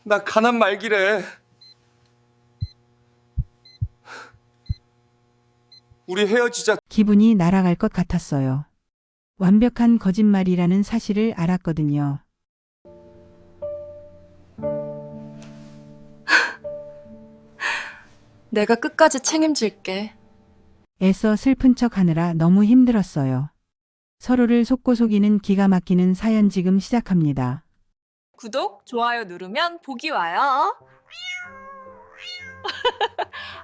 나 가난 말기래. 우리 헤어지자. 기분이 날아갈 것 같았어요. 완벽한 거짓말이라는 사실을 알았거든요. 내가 끝까지 책임질게. 애써 슬픈 척 하느라 너무 힘들었어요. 서로를 속고 속이는 기가 막히는 사연 지금 시작합니다. 구독, 좋아요 누르면 복이 와요.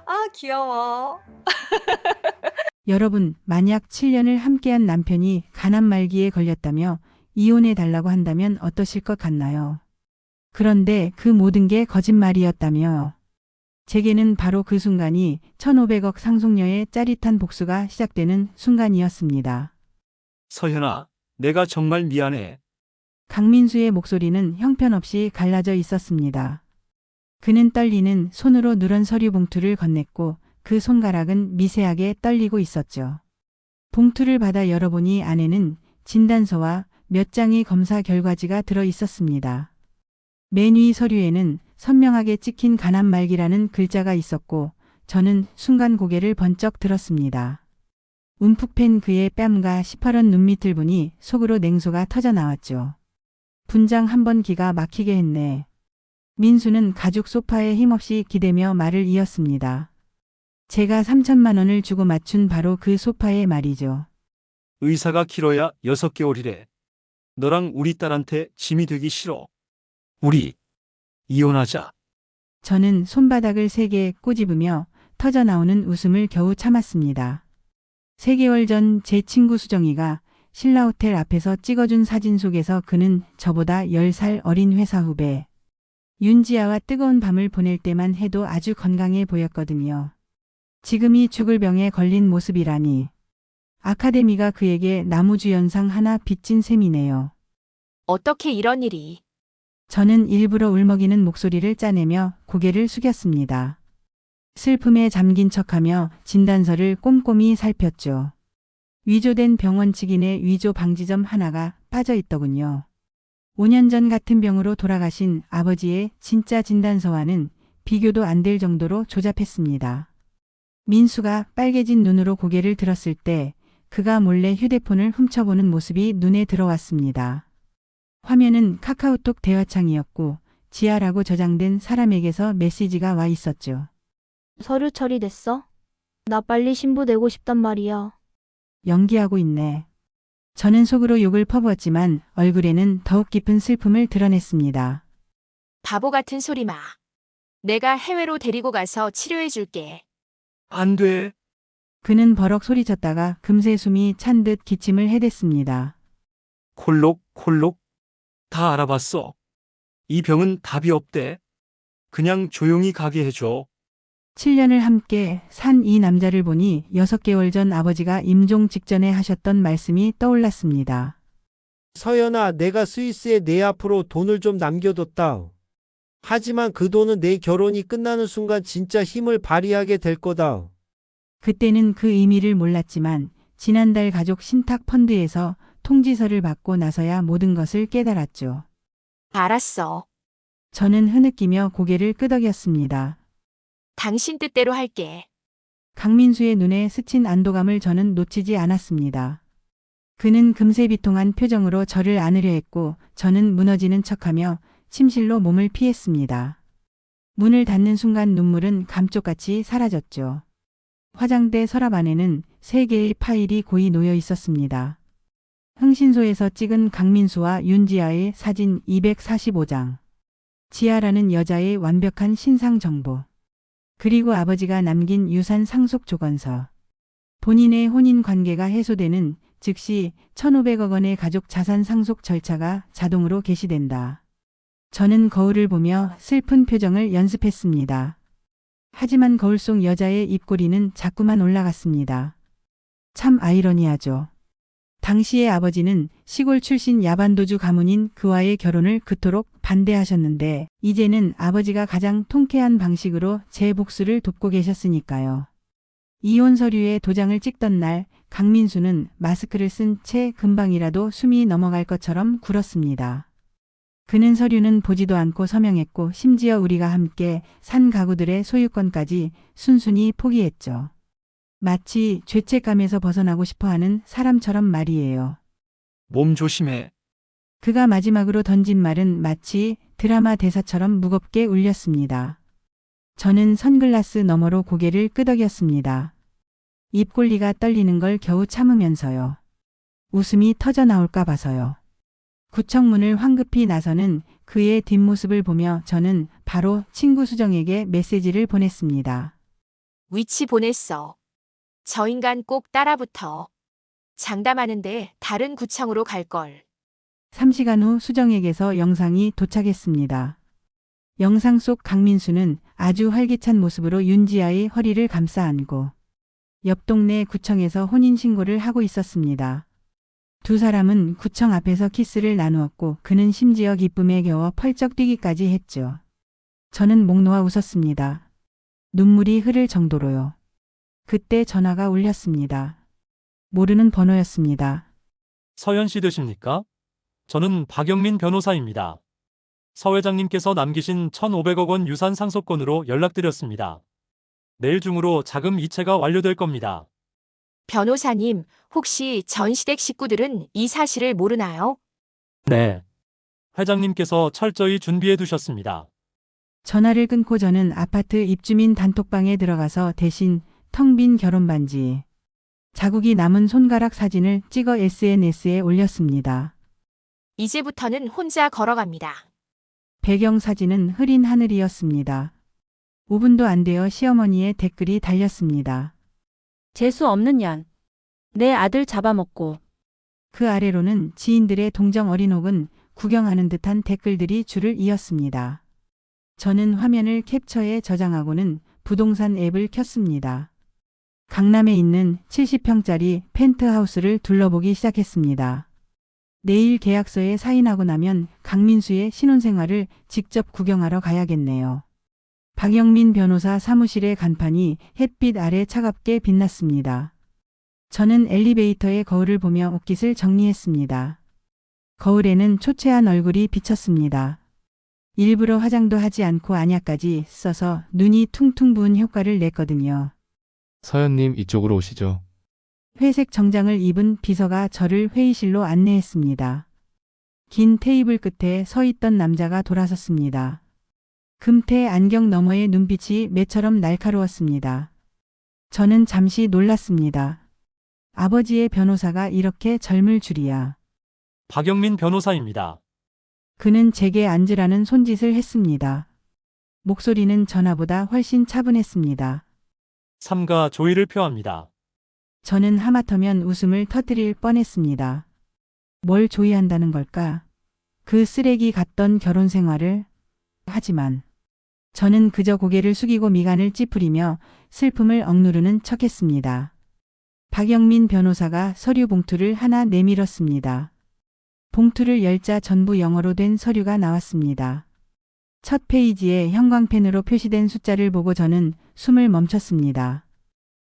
아, 귀여워. 여러분, 만약 7년을 함께한 남편이 가난 말기에 걸렸다며 이혼해 달라고 한다면 어떠실 것 같나요? 그런데 그 모든 게 거짓말이었다며. 제게는 바로 그 순간이 1,500억 상속녀의 짜릿한 복수가 시작되는 순간이었습니다. 서현아, 내가 정말 미안해. 강민수의 목소리는 형편없이 갈라져 있었습니다. 그는 떨리는 손으로 누런 서류 봉투를 건넸고 그 손가락은 미세하게 떨리고 있었죠. 봉투를 받아 열어보니 안에는 진단서와 몇 장의 검사 결과지가 들어 있었습니다. 맨 위 서류에는 선명하게 찍힌 가난 말기라는 글자가 있었고 저는 순간 고개를 번쩍 들었습니다. 움푹 팬 그의 뺨과 시퍼런 눈밑을 보니 속으로 냉소가 터져 나왔죠. 분장 한 번 기가 막히게 했네. 민수는 가죽 소파에 힘없이 기대며 말을 이었습니다. 제가 3천만 원을 주고 맞춘 바로 그 소파에 말이죠. 의사가 길어야 6개월이래. 너랑 우리 딸한테 짐이 되기 싫어. 우리 이혼하자. 저는 손바닥을 세게 꼬집으며 터져 나오는 웃음을 겨우 참았습니다. 3개월 전 제 친구 수정이가 신라호텔 앞에서 찍어준 사진 속에서 그는 저보다 10살 어린 회사 후배 윤지아와 뜨거운 밤을 보낼 때만 해도 아주 건강해 보였거든요. 지금이 죽을 병에 걸린 모습이라니. 아카데미가 그에게 나무주연상 하나 빚진 셈이네요. 어떻게 이런 일이? 저는 일부러 울먹이는 목소리를 짜내며 고개를 숙였습니다. 슬픔에 잠긴 척하며 진단서를 꼼꼼히 살폈죠. 위조된 병원 직인의 위조 방지점 하나가 빠져 있더군요. 5년 전 같은 병으로 돌아가신 아버지의 진짜 진단서와는 비교도 안 될 정도로 조잡했습니다. 민수가 빨개진 눈으로 고개를 들었을 때 그가 몰래 휴대폰을 훔쳐보는 모습이 눈에 들어왔습니다. 화면은 카카오톡 대화창이었고 지아라고 저장된 사람에게서 메시지가 와 있었죠. 서류 처리됐어? 나 빨리 신부 내고 싶단 말이야. 연기하고 있네. 저는 속으로 욕을 퍼부었지만 얼굴에는 더욱 깊은 슬픔을 드러냈습니다. 바보 같은 소리 마. 내가 해외로 데리고 가서 치료해 줄게. 안 돼. 그는 버럭 소리쳤다가 금세 숨이 찬 듯 기침을 해댔습니다. 콜록. 다 알아봤어. 이 병은 답이 없대. 그냥 조용히 가게 해줘. 7년을 함께 산 이 남자를 보니 6개월 전 아버지가 임종 직전에 하셨던 말씀이 떠올랐습니다. 서연아, 내가 스위스에 내 앞으로 돈을 좀 남겨뒀다. 하지만 그 돈은 내 결혼이 끝나는 순간 진짜 힘을 발휘하게 될 거다. 그때는 그 의미를 몰랐지만 지난달 가족 신탁 펀드에서 통지서를 받고 나서야 모든 것을 깨달았죠. 알았어. 저는 흐느끼며 고개를 끄덕였습니다. 당신 뜻대로 할게. 강민수의 눈에 스친 안도감을 저는 놓치지 않았습니다. 그는 금세 비통한 표정으로 저를 안으려 했고 저는 무너지는 척하며 침실로 몸을 피했습니다. 문을 닫는 순간 눈물은 감쪽같이 사라졌죠. 화장대 서랍 안에는 3개의 파일이 고이 놓여 있었습니다. 흥신소에서 찍은 강민수와 윤지아의 사진 245장. 지아라는 여자의 완벽한 신상 정보. 그리고 아버지가 남긴 유산 상속 조건서. 본인의 혼인 관계가 해소되는 즉시 1,500억 원의 가족 자산 상속 절차가 자동으로 개시된다. 저는 거울을 보며 슬픈 표정을 연습했습니다. 하지만 거울 속 여자의 입꼬리는 자꾸만 올라갔습니다. 참 아이러니하죠. 당시의 아버지는 시골 출신 야반도주 가문인 그와의 결혼을 그토록 반대하셨는데 이제는 아버지가 가장 통쾌한 방식으로 제 복수를 돕고 계셨으니까요. 이혼 서류에 도장을 찍던 날 강민수는 마스크를 쓴 채 금방이라도 숨이 넘어갈 것처럼 굴었습니다. 그는 서류는 보지도 않고 서명했고 심지어 우리가 함께 산 가구들의 소유권까지 순순히 포기했죠. 마치 죄책감에서 벗어나고 싶어하는 사람처럼 말이에요. 몸 조심해. 그가 마지막으로 던진 말은 마치 드라마 대사처럼 무겁게 울렸습니다. 저는 선글라스 너머로 고개를 끄덕였습니다. 입골리가 떨리는 걸 겨우 참으면서요. 웃음이 터져 나올까 봐서요. 구청 문을 황급히 나서는 그의 뒷모습을 보며 저는 바로 친구 수정에게 메시지를 보냈습니다. 위치 보냈어. 저 인간 꼭 따라붙어. 장담하는데 다른 구청으로 갈걸. 3시간 후 수정에게서 영상이 도착했습니다. 영상 속 강민수는 아주 활기찬 모습으로 윤지아의 허리를 감싸 안고 옆 동네 구청에서 혼인신고를 하고 있었습니다. 두 사람은 구청 앞에서 키스를 나누었고 그는 심지어 기쁨에 겨워 펄쩍 뛰기까지 했죠. 저는 목 놓아 웃었습니다. 눈물이 흐를 정도로요. 그때 전화가 울렸습니다. 모르는 번호였습니다. 서현 씨 되십니까? 저는 박영민 변호사입니다. 서 회장님께서 남기신 1,500억 원 유산 상속건으로 연락드렸습니다. 내일 중으로 자금 이체가 완료될 겁니다. 변호사님, 혹시 전시댁 식구들은 이 사실을 모르나요? 네. 회장님께서 철저히 준비해 두셨습니다. 전화를 끊고 저는 아파트 입주민 단톡방에 들어가서 대신 텅 빈 결혼 반지, 자국이 남은 손가락 사진을 찍어 SNS에 올렸습니다. 이제부터는 혼자 걸어갑니다. 배경 사진은 흐린 하늘이었습니다. 5분도 안 되어 시어머니의 댓글이 달렸습니다. 재수 없는 년. 내 아들 잡아먹고. 그 아래로는 지인들의 동정 어린 혹은 구경하는 듯한 댓글들이 줄을 이었습니다. 저는 화면을 캡처해 저장하고는 부동산 앱을 켰습니다. 강남에 있는 70평짜리 펜트하우스를 둘러보기 시작했습니다. 내일 계약서에 사인하고 나면 강민수의 신혼생활을 직접 구경하러 가야겠네요. 박영민 변호사 사무실의 간판이 햇빛 아래 차갑게 빛났습니다. 저는 엘리베이터의 거울을 보며 옷깃을 정리했습니다. 거울에는 초췌한 얼굴이 비쳤습니다. 일부러 화장도 하지 않고 안약까지 써서 눈이 퉁퉁 부은 효과를 냈거든요. 서현님 이쪽으로 오시죠. 회색 정장을 입은 비서가 저를 회의실로 안내했습니다. 긴 테이블 끝에 서 있던 남자가 돌아섰습니다. 금태 안경 너머의 눈빛이 매처럼 날카로웠습니다. 저는 잠시 놀랐습니다. 아버지의 변호사가 이렇게 젊을 줄이야. 박영민 변호사입니다. 그는 제게 앉으라는 손짓을 했습니다. 목소리는 전화보다 훨씬 차분했습니다. 삼가 조의를 표합니다. 저는 하마터면 웃음을 터뜨릴 뻔했습니다. 뭘 조의한다는 걸까? 그 쓰레기 같던 결혼 생활을? 하지만 저는 그저 고개를 숙이고 미간을 찌푸리며 슬픔을 억누르는 척했습니다. 박영민 변호사가 서류 봉투를 하나 내밀었습니다. 봉투를 열자 전부 영어로 된 서류가 나왔습니다. 첫 페이지에 형광펜으로 표시된 숫자를 보고 저는 숨을 멈췄습니다.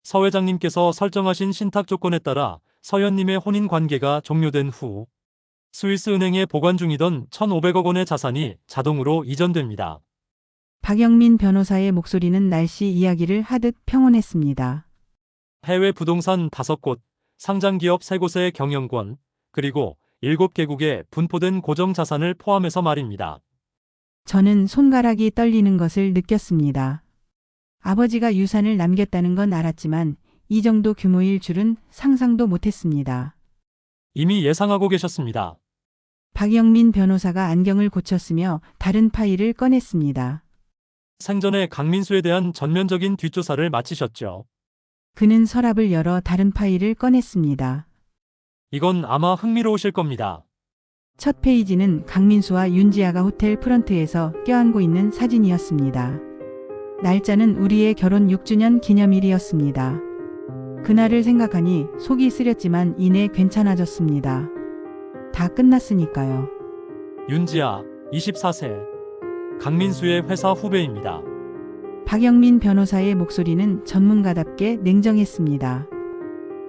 서 회장님께서 설정하신 신탁 조건에 따라 서현님의 혼인 관계가 종료된 후 스위스 은행에 보관 중이던 1,500억 원의 자산이 자동으로 이전됩니다. 박영민 변호사의 목소리는 날씨 이야기를 하듯 평온했습니다. 해외 부동산 5곳, 상장기업 3곳의 경영권, 그리고 7개국에 분포된 고정 자산을 포함해서 말입니다. 저는 손가락이 떨리는 것을 느꼈습니다. 아버지가 유산을 남겼다는 건 알았지만 이 정도 규모일 줄은 상상도 못했습니다. 이미 예상하고 계셨습니다. 박영민 변호사가 안경을 고쳤으며 다른 파일을 꺼냈습니다. 생전에 강민수에 대한 전면적인 뒷조사를 마치셨죠. 그는 서랍을 열어 다른 파일을 꺼냈습니다. 이건 아마 흥미로우실 겁니다. 첫 페이지는 강민수와 윤지아가 호텔 프런트에서 껴안고 있는 사진이었습니다. 날짜는 우리의 결혼 6주년 기념일이었습니다. 그날을 생각하니 속이 쓰렸지만 이내 괜찮아졌습니다. 다 끝났으니까요. 윤지아, 24세. 강민수의 회사 후배입니다. 박영민 변호사의 목소리는 전문가답게 냉정했습니다.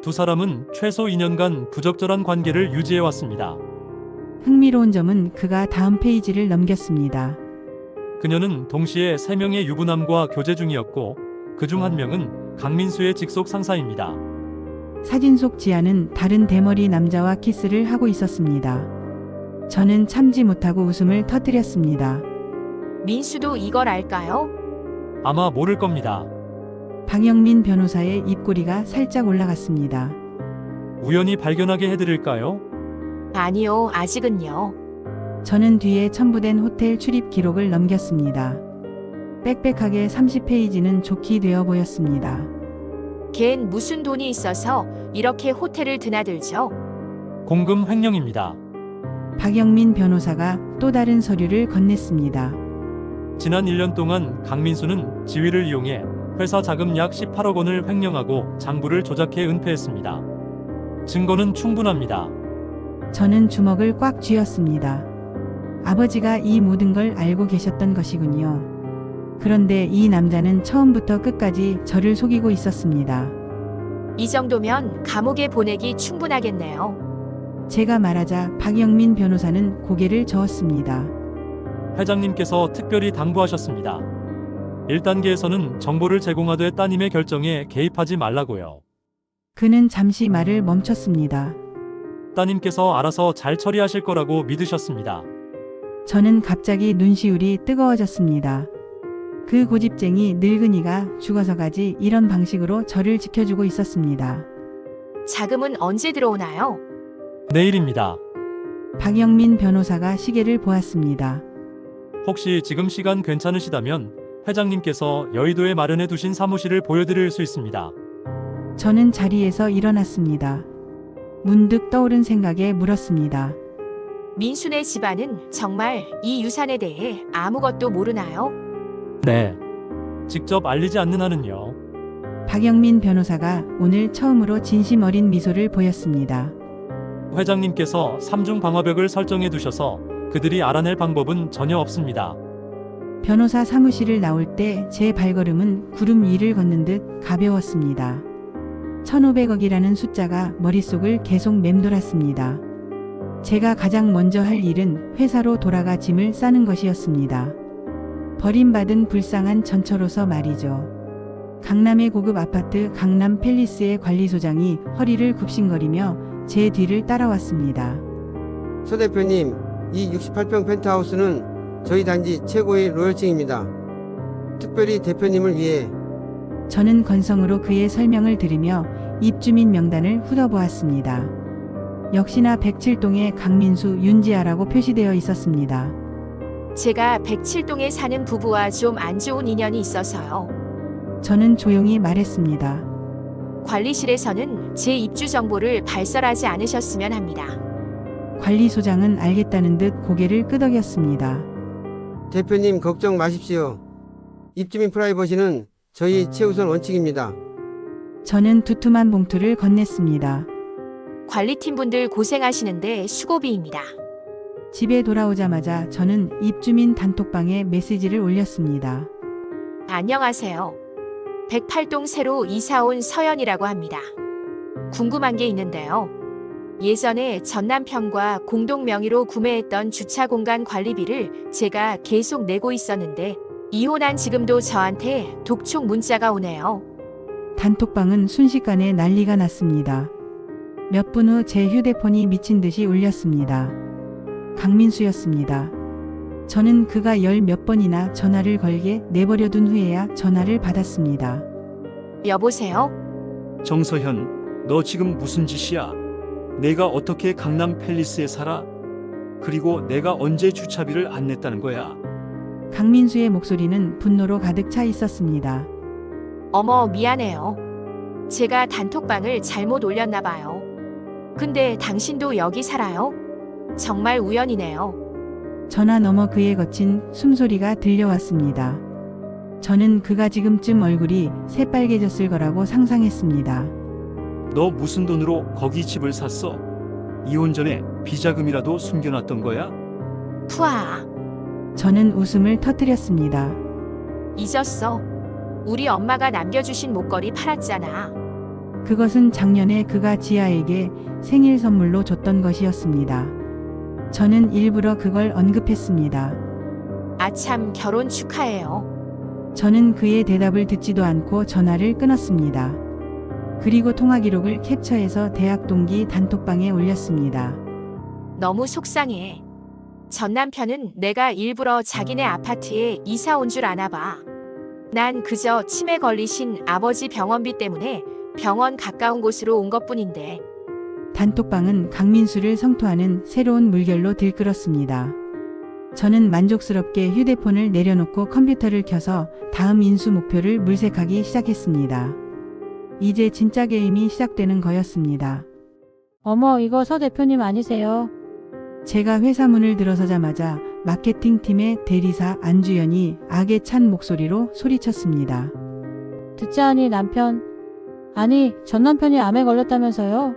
두 사람은 최소 2년간 부적절한 관계를 유지해왔습니다. 흥미로운 점은 그가 다음 페이지를 넘겼습니다. 그녀는 동시에 3명의 유부남과 교제 중이었고 그중 한 명은 강민수의 직속 상사입니다. 사진 속 지아는 다른 대머리 남자와 키스를 하고 있었습니다. 저는 참지 못하고 웃음을 터뜨렸습니다. 민수도 이걸 알까요? 아마 모를 겁니다. 박영민 변호사의 입꼬리가 살짝 올라갔습니다. 우연히 발견하게 해드릴까요? 아니요, 아직은요. 저는 뒤에 첨부된 호텔 출입 기록을 넘겼습니다. 빽빽하게 30페이지는 좋게 되어 보였습니다. 걘 무슨 돈이 있어서 이렇게 호텔을 드나들죠? 공금 횡령입니다. 박영민 변호사가 또 다른 서류를 건넸습니다. 지난 1년 동안 강민수는 지위를 이용해 회사 자금 약 18억 원을 횡령하고 장부를 조작해 은폐했습니다. 증거는 충분합니다. 저는 주먹을 꽉 쥐었습니다. 아버지가 이 모든 걸 알고 계셨던 것이군요. 그런데 이 남자는 처음부터 끝까지 저를 속이고 있었습니다. 이 정도면 감옥에 보내기 충분하겠네요. 제가 말하자 박영민 변호사는 고개를 저었습니다. 회장님께서 특별히 당부하셨습니다. 1단계에서는 정보를 제공하되 따님의 결정에 개입하지 말라고요. 그는 잠시 말을 멈췄습니다. 따님께서 알아서 잘 처리하실 거라고 믿으셨습니다. 저는 갑자기 눈시울이 뜨거워졌습니다. 그 고집쟁이 늙은이가 죽어서 가지 이런 방식으로 저를 지켜주고 있었습니다. 자금은 언제 들어오나요? 내일입니다. 박영민 변호사가 시계를 보았습니다. 혹시 지금 시간 괜찮으시다면 회장님께서 여의도에 마련해 두신 사무실을 보여드릴 수 있습니다. 저는 자리에서 일어났습니다. 문득 떠오른 생각에 물었습니다. 민수네 집안은 정말 이 유산에 대해 아무것도 모르나요? 네. 직접 알리지 않는 한은요. 박영민 변호사가 오늘 처음으로 진심 어린 미소를 보였습니다. 회장님께서 3중 방화벽을 설정해 두셔서 그들이 알아낼 방법은 전혀 없습니다. 변호사 사무실을 나올 때 제 발걸음은 구름 위를 걷는 듯 가벼웠습니다. 1,500억이라는 숫자가 머릿속을 계속 맴돌았습니다. 제가 가장 먼저 할 일은 회사로 돌아가 짐을 싸는 것이었습니다. 버림받은 불쌍한 전처로서 말이죠. 강남의 고급 아파트 강남 팰리스의 관리소장이 허리를 굽신거리며 제 뒤를 따라왔습니다. 서 대표님, 이 68평 펜트하우스는 저희 단지 최고의 로열층입니다. 특별히 대표님을 위해. 저는 건성으로 그의 설명을 들으며 입주민 명단을 훑어보았습니다. 역시나 107동에 강민수, 윤지아라고 표시되어 있었습니다. 제가 107동에 사는 부부와 좀 안 좋은 인연이 있어서요. 저는 조용히 말했습니다. 관리실에서는 제 입주 정보를 발설하지 않으셨으면 합니다. 관리소장은 알겠다는 듯 고개를 끄덕였습니다. 대표님 걱정 마십시오. 입주민 프라이버시는 저희 최우선 원칙입니다. 저는 두툼한 봉투를 건넸습니다. 관리팀 분들 고생하시는데 수고비입니다. 집에 돌아오자마자 저는 입주민 단톡방에 메시지를 올렸습니다. 안녕하세요. 108동 새로 이사 온 서연이라고 합니다. 궁금한 게 있는데요. 예전에 전 남편과 공동 명의로 구매했던 주차 공간 관리비를 제가 계속 내고 있었는데 이혼한 지금도 저한테 독촉 문자가 오네요. 단톡방은 순식간에 난리가 났습니다. 몇 분 후 제 휴대폰이 미친 듯이 울렸습니다. 강민수였습니다. 저는 그가 열 몇 번이나 전화를 걸게 내버려둔 후에야 전화를 받았습니다. 여보세요? 정서현, 너 지금 무슨 짓이야? 내가 어떻게 강남 팰리스에 살아? 그리고 내가 언제 주차비를 안 냈다는 거야? 강민수의 목소리는 분노로 가득 차 있었습니다. 어머, 미안해요. 제가 단톡방을 잘못 올렸나 봐요. 근데 당신도 여기 살아요? 정말 우연이네요. 전화 너머 그의 거친 숨소리가 들려왔습니다. 저는 그가 지금쯤 얼굴이 새빨개졌을 거라고 상상했습니다. 너 무슨 돈으로 거기 집을 샀어? 이혼 전에 비자금이라도 숨겨놨던 거야? 푸아, 저는 웃음을 터뜨렸습니다. 잊었어. 우리 엄마가 남겨주신 목걸이 팔았잖아. 그것은 작년에 그가 지아에게 생일 선물로 줬던 것이었습니다. 저는 일부러 그걸 언급했습니다. 아참, 결혼 축하해요. 저는 그의 대답을 듣지도 않고 전화를 끊었습니다. 그리고 통화 기록을 캡처해서 대학 동기 단톡방에 올렸습니다. 너무 속상해. 전 남편은 내가 일부러 자기네 아파트에 이사 온 줄 아나 봐. 난 그저 치매 걸리신 아버지 병원비 때문에 병원 가까운 곳으로 온 것뿐인데. 단톡방은 강민수를 성토하는 새로운 물결로 들끓었습니다. 저는 만족스럽게 휴대폰을 내려놓고 컴퓨터를 켜서 다음 인수 목표를 물색하기 시작했습니다. 이제 진짜 게임이 시작되는 거였습니다. 어머, 이거 서 대표님 아니세요? 제가 회사 문을 들어서자마자 마케팅팀의 대리사 안주연이 악에 찬 목소리로 소리쳤습니다. 듣지 않니 남편? 아니, 전 남편이 암에 걸렸다면서요?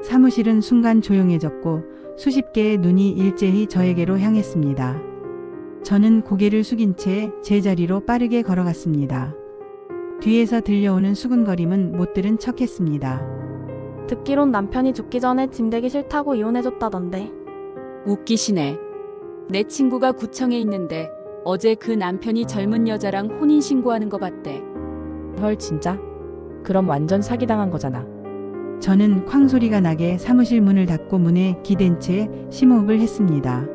사무실은 순간 조용해졌고 수십 개의 눈이 일제히 저에게로 향했습니다. 저는 고개를 숙인 채 제자리로 빠르게 걸어갔습니다. 뒤에서 들려오는 수근거림은 못 들은 척했습니다. 듣기론 남편이 죽기 전에 짐되기 싫다고 이혼해줬다던데. 웃기시네. 내 친구가 구청에 있는데 어제 그 남편이 젊은 여자랑 혼인신고하는 거 봤대. 헐, 진짜? 그럼 완전 사기당한 거잖아. 저는 쾅소리가 나게 사무실 문을 닫고 문에 기댄 채 심호흡을 했습니다.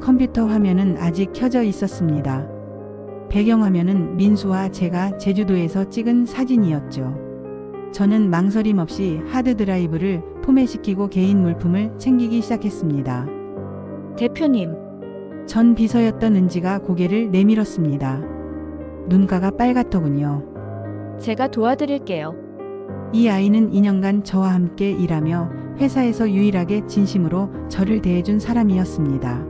컴퓨터 화면은 아직 켜져 있었습니다. 배경화면은 민수와 제가 제주도에서 찍은 사진이었죠. 저는 망설임 없이 하드드라이브를 포맷시키고 개인 물품을 챙기기 시작했습니다. 대표님. 전 비서였던 은지가 고개를 내밀었습니다. 눈가가 빨갛더군요. 제가 도와드릴게요. 이 아이는 2년간 저와 함께 일하며 회사에서 유일하게 진심으로 저를 대해준 사람이었습니다.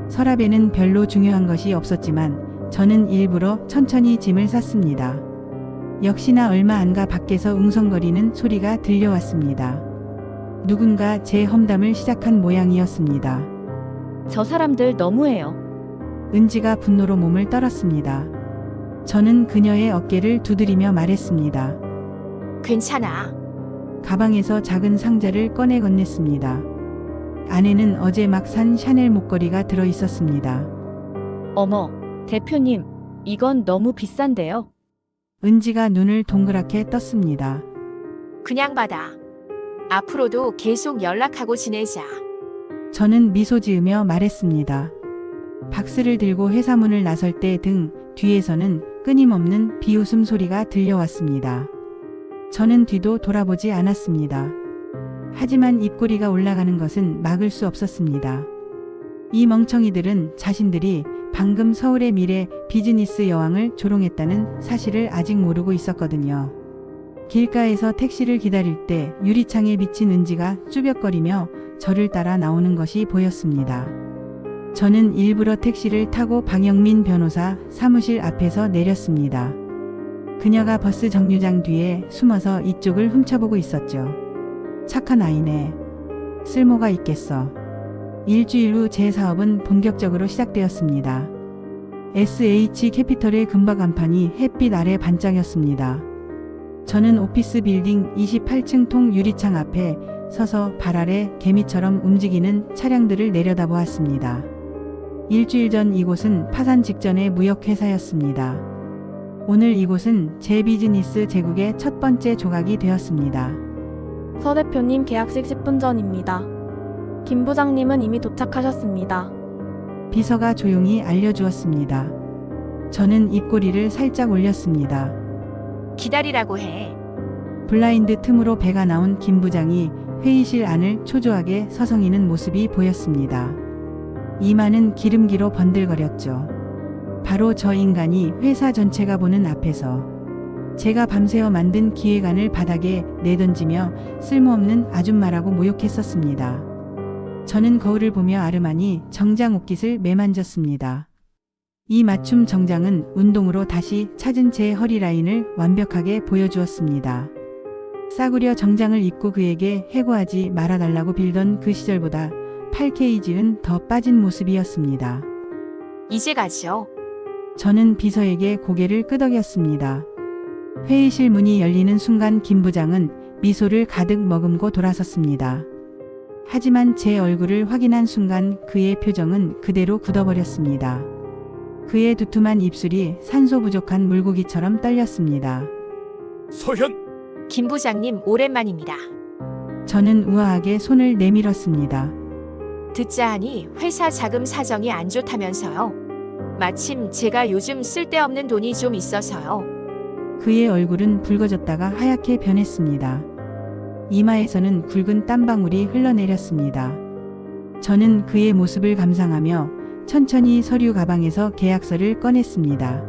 서랍에는 별로 중요한 것이 없었지만 저는 일부러 천천히 짐을 쌌습니다. 역시나 얼마 안 가 밖에서 웅성거리는 소리가 들려왔습니다. 누군가 제 험담을 시작한 모양이었습니다. 저 사람들 너무해요. 은지가 분노로 몸을 떨었습니다. 저는 그녀의 어깨를 두드리며 말했습니다. 괜찮아. 가방에서 작은 상자를 꺼내 건넸습니다. 안에는 어제 막 산 샤넬 목걸이가 들어 있었습니다. 어머, 대표님, 이건 너무 비싼데요. 은지가 눈을 동그랗게 떴습니다. 그냥 받아. 앞으로도 계속 연락하고 지내자. 저는 미소 지으며 말했습니다. 박스를 들고 회사 문을 나설 때 등 뒤에서는 끊임없는 비웃음 소리가 들려왔습니다. 저는 뒤도 돌아보지 않았습니다. 하지만 입꼬리가 올라가는 것은 막을 수 없었습니다. 이 멍청이들은 자신들이 방금 서울의 미래 비즈니스 여왕을 조롱했다는 사실을 아직 모르고 있었거든요. 길가에서 택시를 기다릴 때 유리창에 비친 은지가 쭈뼛거리며 저를 따라 나오는 것이 보였습니다. 저는 일부러 택시를 타고 박영민 변호사 사무실 앞에서 내렸습니다. 그녀가 버스 정류장 뒤에 숨어서 이쪽을 훔쳐보고 있었죠. 착한 아이네. 쓸모가 있겠어. 일주일 후 제 사업은 본격적으로 시작되었습니다. SH캐피털의 금박 간판이 햇빛 아래 반짝였습니다. 저는 오피스 빌딩 28층 통 유리창 앞에 서서 발 아래 개미처럼 움직이는 차량들을 내려다보았습니다. 일주일 전 이곳은 파산 직전의 무역회사였습니다. 오늘 이곳은 제 비즈니스 제국의 첫 번째 조각이 되었습니다. 서 대표님 계약식 10분 전입니다. 김 부장님은 이미 도착하셨습니다. 비서가 조용히 알려주었습니다. 저는 입꼬리를 살짝 올렸습니다. 기다리라고 해. 블라인드 틈으로 배가 나온 김 부장이 회의실 안을 초조하게 서성이는 모습이 보였습니다. 이마는 기름기로 번들거렸죠. 바로 저 인간이 회사 전체가 보는 앞에서 제가 밤새워 만든 기획안을 바닥에 내던지며 쓸모없는 아줌마라고 모욕했었습니다. 저는 거울을 보며 아르마니 정장 옷깃을 매만졌습니다. 이 맞춤 정장은 운동으로 다시 찾은 제 허리 라인을 완벽하게 보여주었습니다. 싸구려 정장을 입고 그에게 해고하지 말아달라고 빌던 그 시절보다 8kg는 더 빠진 모습이었습니다. 이제 가죠. 저는 비서에게 고개를 끄덕였습니다. 회의실 문이 열리는 순간 김 부장은 미소를 가득 머금고 돌아섰습니다. 하지만 제 얼굴을 확인한 순간 그의 표정은 그대로 굳어버렸습니다. 그의 두툼한 입술이 산소 부족한 물고기처럼 떨렸습니다. 서현! 김 부장님 오랜만입니다. 저는 우아하게 손을 내밀었습니다. 듣자 하니 회사 자금 사정이 안 좋다면서요. 마침 제가 요즘 쓸데없는 돈이 좀 있어서요. 그의 얼굴은 붉어졌다가 하얗게 변했습니다. 이마에서는 굵은 땀방울이 흘러내렸습니다. 저는 그의 모습을 감상하며 천천히 서류 가방에서 계약서를 꺼냈습니다.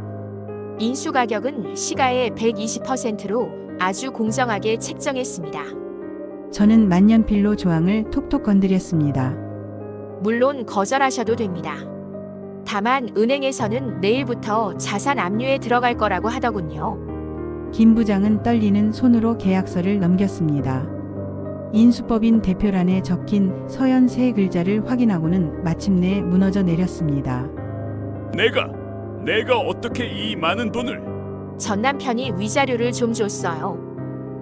인수 가격은 시가의 120%로 아주 공정하게 책정했습니다. 저는 만년필로 조항을 톡톡 건드렸습니다. 물론 거절하셔도 됩니다. 다만 은행에서는 내일부터 자산 압류에 들어갈 거라고 하더군요. 김 부장은 떨리는 손으로 계약서를 넘겼습니다. 인수법인 대표란에 적힌 서현 세 글자를 확인하고는 마침내 무너져 내렸습니다. 내가 어떻게 이 많은 돈을? 전 남편이 위자료를 좀 줬어요.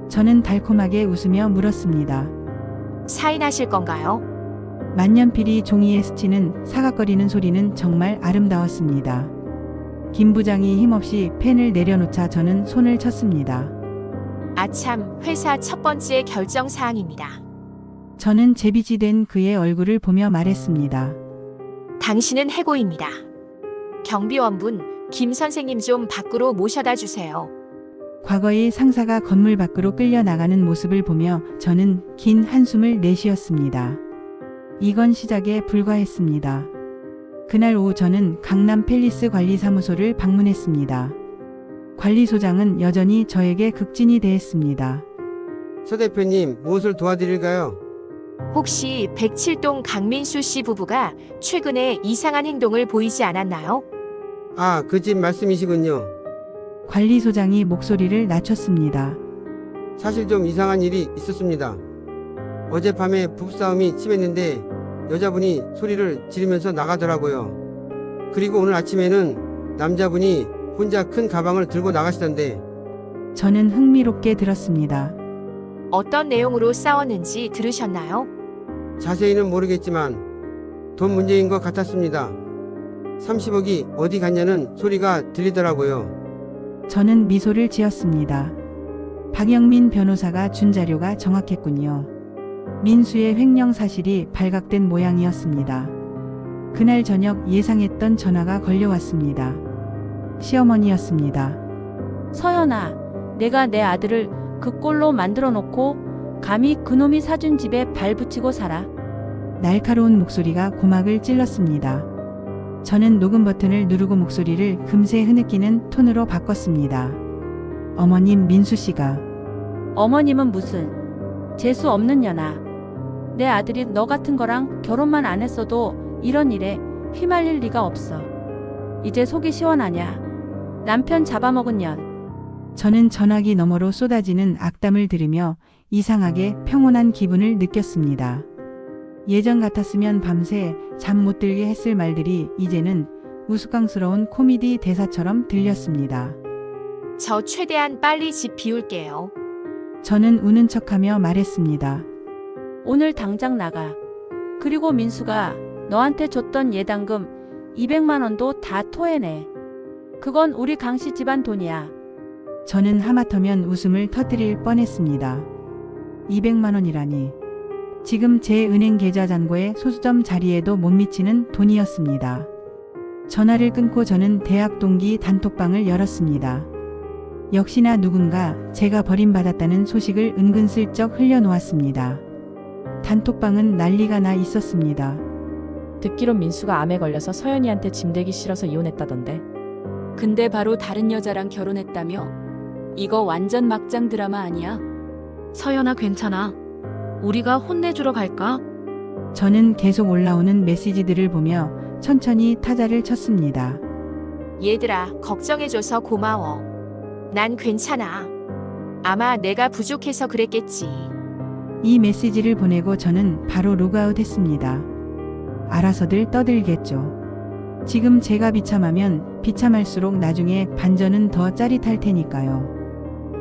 저는 달콤하게 웃으며 물었습니다. 사인하실 건가요? 만년필이 종이에 스치는 사각거리는 소리는 정말 아름다웠습니다. 김 부장이 힘없이 펜을 내려놓자 저는 손을 쳤습니다. 아참, 회사 첫 번째 결정 사항입니다. 저는 제비지 된 그의 얼굴을 보며 말했습니다. 당신은 해고입니다. 경비원분, 김 선생님 좀 밖으로 모셔다 주세요. 과거의 상사가 건물 밖으로 끌려 나가는 모습을 보며 저는 긴 한숨을 내쉬었습니다. 이건 시작에 불과했습니다. 그날 오후 저는 강남 팰리스 관리사무소를 방문했습니다. 관리소장은 여전히 저에게 극진히 대했습니다. 서 대표님, 무엇을 도와드릴까요? 혹시 107동 강민수 씨 부부가 최근에 이상한 행동을 보이지 않았나요? 아, 그 집 말씀이시군요. 관리소장이 목소리를 낮췄습니다. 사실 좀 이상한 일이 있었습니다. 어젯밤에 부부싸움이 심했는데 여자분이 소리를 지르면서 나가더라고요. 그리고 오늘 아침에는 남자분이 혼자 큰 가방을 들고 나가시던데. 저는 흥미롭게 들었습니다. 어떤 내용으로 싸웠는지 들으셨나요? 자세히는 모르겠지만 돈 문제인 것 같았습니다. 30억이 어디 갔냐는 소리가 들리더라고요. 저는 미소를 지었습니다. 박영민 변호사가 준 자료가 정확했군요. 민수의 횡령 사실이 발각된 모양이었습니다. 그날 저녁 예상했던 전화가 걸려왔습니다. 시어머니였습니다. 서연아, 내가 내 아들을 그 꼴로 만들어 놓고 감히 그놈이 사준 집에 발 붙이고 살아. 날카로운 목소리가 고막을 찔렀습니다. 저는 녹음 버튼을 누르고 목소리를 금세 흐느끼는 톤으로 바꿨습니다. 어머님 민수 씨가. 어머님은 무슨 재수 없는 년아. 내 아들이 너 같은 거랑 결혼만 안 했어도 이런 일에 휘말릴 리가 없어. 이제 속이 시원하냐? 남편 잡아먹은 년. 저는 전화기 너머로 쏟아지는 악담을 들으며 이상하게 평온한 기분을 느꼈습니다. 예전 같았으면 밤새 잠 못 들게 했을 말들이 이제는 우스꽝스러운 코미디 대사처럼 들렸습니다. 저 최대한 빨리 집 비울게요. 저는 우는 척하며 말했습니다. 오늘 당장 나가. 그리고 민수가 너한테 줬던 예당금 200만 원도 다 토해내. 그건 우리 강씨 집안 돈이야. 저는 하마터면 웃음을 터뜨릴 뻔했습니다. 200만 원이라니. 지금 제 은행 계좌 잔고의 소수점 자리에도 못 미치는 돈이었습니다. 전화를 끊고 저는 대학 동기 단톡방을 열었습니다. 역시나 누군가 제가 버림받았다는 소식을 은근슬쩍 흘려놓았습니다. 단톡방은 난리가 나 있었습니다. 듣기론 민수가 암에 걸려서 서연이한테 짐대기 싫어서 이혼했다던데. 근데 바로 다른 여자랑 결혼했다며? 이거 완전 막장 드라마 아니야? 서연아 괜찮아. 우리가 혼내주러 갈까? 저는 계속 올라오는 메시지들을 보며 천천히 타자를 쳤습니다. 얘들아, 걱정해줘서 고마워. 난 괜찮아. 아마 내가 부족해서 그랬겠지. 이 메시지를 보내고 저는 바로 로그아웃 했습니다. 알아서들 떠들겠죠. 지금 제가 비참하면 비참할수록 나중에 반전은 더 짜릿할 테니까요.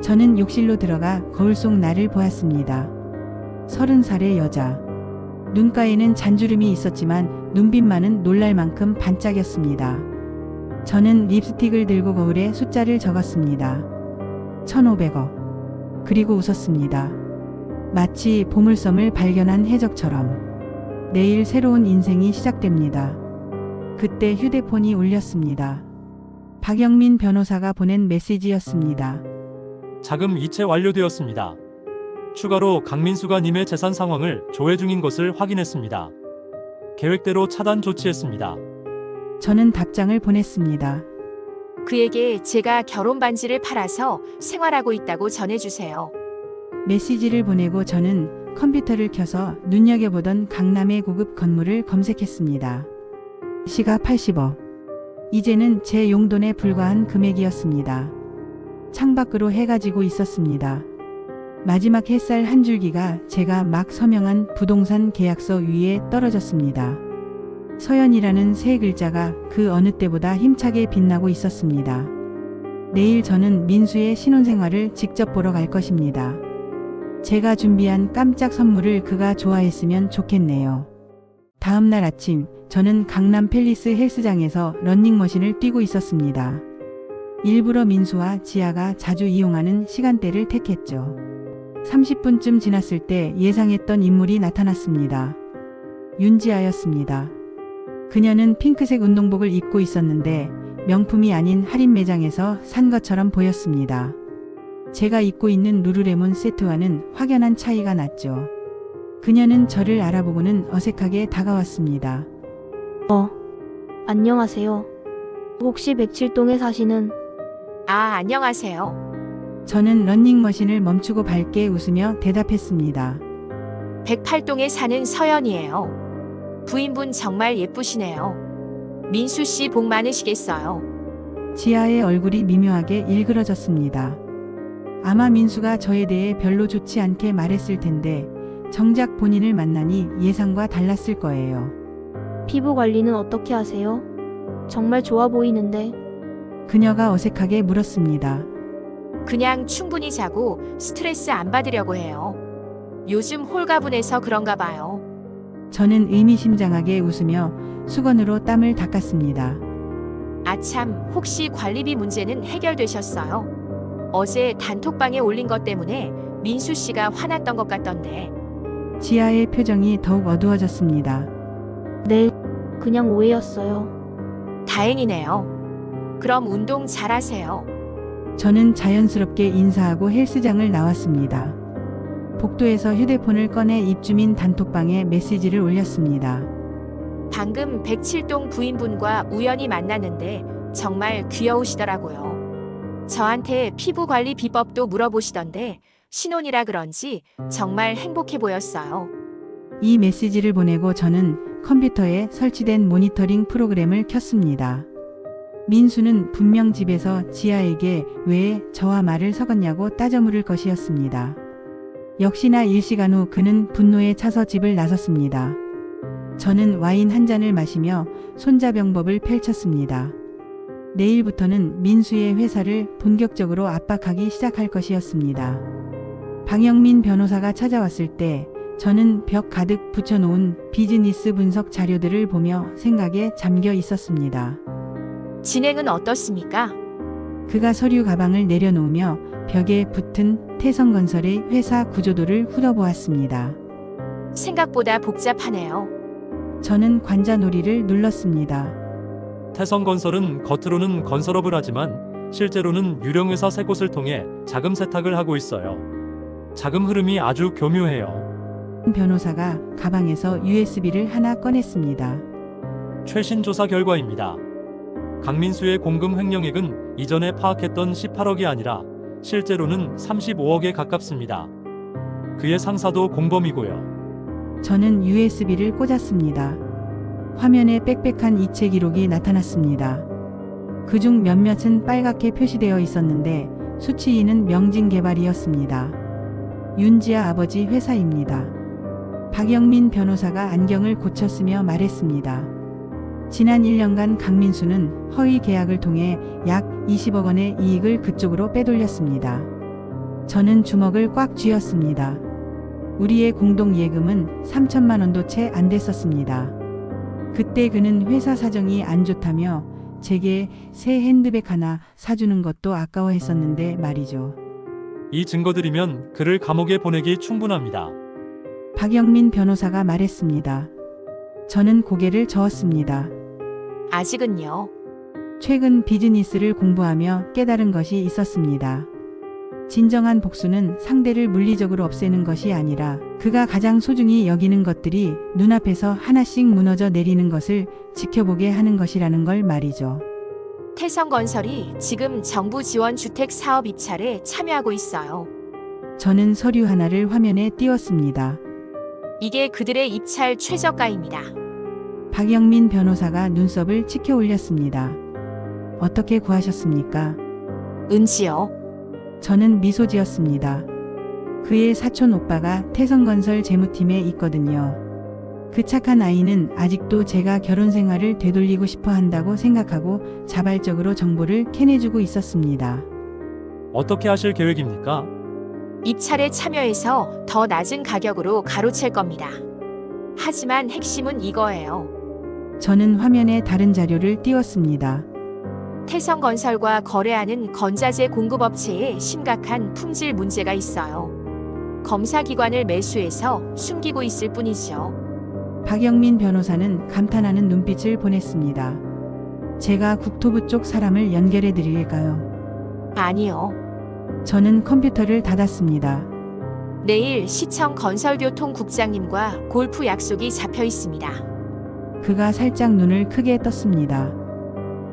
저는 욕실로 들어가 거울 속 나를 보았습니다. 30살의 여자. 눈가에는 잔주름이 있었지만 눈빛만은 놀랄 만큼 반짝였습니다. 저는 립스틱을 들고 거울에 숫자를 적었습니다. 1,500억. 그리고 웃었습니다. 마치 보물섬을 발견한 해적처럼. 내일 새로운 인생이 시작됩니다. 그때 휴대폰이 울렸습니다. 박영민 변호사가 보낸 메시지였습니다. 자금 이체 완료되었습니다. 추가로 강민수가 님의 재산 상황을 조회 중인 것을 확인했습니다. 계획대로 차단 조치했습니다. 저는 답장을 보냈습니다. 그에게 제가 결혼 반지를 팔아서 생활하고 있다고 전해주세요. 메시지를 보내고 저는 컴퓨터를 켜서 눈여겨보던 강남의 고급 건물을 검색했습니다. 시가 80억. 이제는 제 용돈에 불과한 금액이었습니다. 창밖으로 해가 지고 있었습니다. 마지막 햇살 한 줄기가 제가 막 서명한 부동산 계약서 위에 떨어졌습니다. 서연이라는 세 글자가 그 어느 때보다 힘차게 빛나고 있었습니다. 내일 저는 민수의 신혼생활을 직접 보러 갈 것입니다. 제가 준비한 깜짝 선물을 그가 좋아했으면 좋겠네요. 다음 날 아침, 저는 강남 팰리스 헬스장에서 러닝머신을 뛰고 있었습니다. 일부러 민수와 지아가 자주 이용하는 시간대를 택했죠. 30분쯤 지났을 때 예상했던 인물이 나타났습니다. 윤지아였습니다. 그녀는 핑크색 운동복을 입고 있었는데 명품이 아닌 할인 매장에서 산 것처럼 보였습니다. 제가 입고 있는 루루레몬 세트와는 확연한 차이가 났죠. 그녀는 저를 알아보고는 어색하게 다가왔습니다. 안녕하세요. 혹시 107동에 사시는? 안녕하세요. 저는 러닝머신을 멈추고 밝게 웃으며 대답했습니다. 108동에 사는 서연이에요. 부인분 정말 예쁘시네요. 민수 씨 복 많으시겠어요. 지아의 얼굴이 미묘하게 일그러졌습니다. 아마 민수가 저에 대해 별로 좋지 않게 말했을 텐데 정작 본인을 만나니 예상과 달랐을 거예요. 피부 관리는 어떻게 하세요? 정말 좋아 보이는데. 그녀가 어색하게 물었습니다. 그냥 충분히 자고 스트레스 안 받으려고 해요. 요즘 홀가분해서 그런가 봐요. 저는 의미심장하게 웃으며 수건으로 땀을 닦았습니다. 아참, 혹시 관리비 문제는 해결되셨어요? 어제 단톡방에 올린 것 때문에 민수 씨가 화났던 것 같던데. 지아의 표정이 더욱 어두워졌습니다. 네, 그냥 오해였어요. 다행이네요. 그럼 운동 잘하세요. 저는 자연스럽게 인사하고 헬스장을 나왔습니다. 복도에서 휴대폰을 꺼내 입주민 단톡방에 메시지를 올렸습니다. 방금 107동 부인분과 우연히 만났는데 정말 귀여우시더라고요. 저한테 피부 관리 비법도 물어보시던데 신혼이라 그런지 정말 행복해 보였어요. 이 메시지를 보내고 저는 컴퓨터에 설치된 모니터링 프로그램을 켰습니다. 민수는 분명 집에서 지아에게 왜 저와 말을 섞었냐고 따져 물을 것이었습니다. 역시나 일시간 후 그는 분노에 차서 집을 나섰습니다. 저는 와인 한 잔을 마시며 손자병법을 펼쳤습니다. 내일부터는 민수의 회사를 본격적으로 압박하기 시작할 것이었습니다. 박영민 변호사가 찾아왔을 때 저는 벽 가득 붙여놓은 비즈니스 분석 자료들을 보며 생각에 잠겨 있었습니다. 진행은 어떻습니까? 그가 서류 가방을 내려놓으며 벽에 붙은 태성건설의 회사 구조도를 훑어보았습니다. 생각보다 복잡하네요. 저는 관자놀이를 눌렀습니다. 태성건설은 겉으로는 건설업을 하지만 실제로는 유령회사 3곳을 통해 자금 세탁을 하고 있어요. 자금 흐름이 아주 교묘해요. 변호사가 가방에서 USB를 하나 꺼냈습니다. 최신 조사 결과입니다. 강민수의 공금 횡령액은 이전에 파악했던 18억이 아니라 실제로는 35억에 가깝습니다. 그의 상사도 공범이고요. 저는 USB를 꽂았습니다. 화면에 빽빽한 이체 기록이 나타났습니다. 그중 몇몇은 빨갛게 표시되어 있었는데 수치인은 명진개발이었습니다. 윤지아 아버지 회사입니다. 박영민 변호사가 안경을 고쳤으며 말했습니다. 지난 1년간 강민수는 허위 계약을 통해 약 20억 원의 이익을 그쪽으로 빼돌렸습니다. 저는 주먹을 꽉 쥐었습니다. 우리의 공동 예금은 3천만 원도 채 안 됐었습니다. 그때 그는 회사 사정이 안 좋다며 제게 새 핸드백 하나 사주는 것도 아까워했었는데 말이죠. 이 증거들이면 그를 감옥에 보내기 충분합니다. 박영민 변호사가 말했습니다. 저는 고개를 저었습니다. 아직은요. 최근 비즈니스를 공부하며 깨달은 것이 있었습니다. 진정한 복수는 상대를 물리적으로 없애는 것이 아니라 그가 가장 소중히 여기는 것들이 눈앞에서 하나씩 무너져 내리는 것을 지켜보게 하는 것이라는 걸 말이죠. 태성건설이 지금 정부 지원 주택 사업 입찰에 참여하고 있어요. 저는 서류 하나를 화면에 띄웠습니다. 이게 그들의 입찰 최저가입니다. 박영민 변호사가 눈썹을 치켜 올렸습니다. 어떻게 구하셨습니까? 은지요. 저는 미소 지었습니다. 그의 사촌 오빠가 태성건설 재무팀에 있거든요. 그 착한 아이는 아직도 제가 결혼 생활을 되돌리고 싶어 한다고 생각하고 자발적으로 정보를 캐내주고 있었습니다. 어떻게 하실 계획입니까? 입찰에 참여해서 더 낮은 가격으로 가로챌 겁니다. 하지만 핵심은 이거예요. 저는 화면에 다른 자료를 띄웠습니다. 태성건설과 거래하는 건자재 공급업체에 심각한 품질 문제가 있어요. 검사기관을 매수해서 숨기고 있을 뿐이죠. 박영민 변호사는 감탄하는 눈빛을 보냈습니다. 제가 국토부 쪽 사람을 연결해 드릴까요? 아니요. 저는 컴퓨터를 닫았습니다. 내일 시청 건설교통국장님과 골프 약속이 잡혀 있습니다. 그가 살짝 눈을 크게 떴습니다.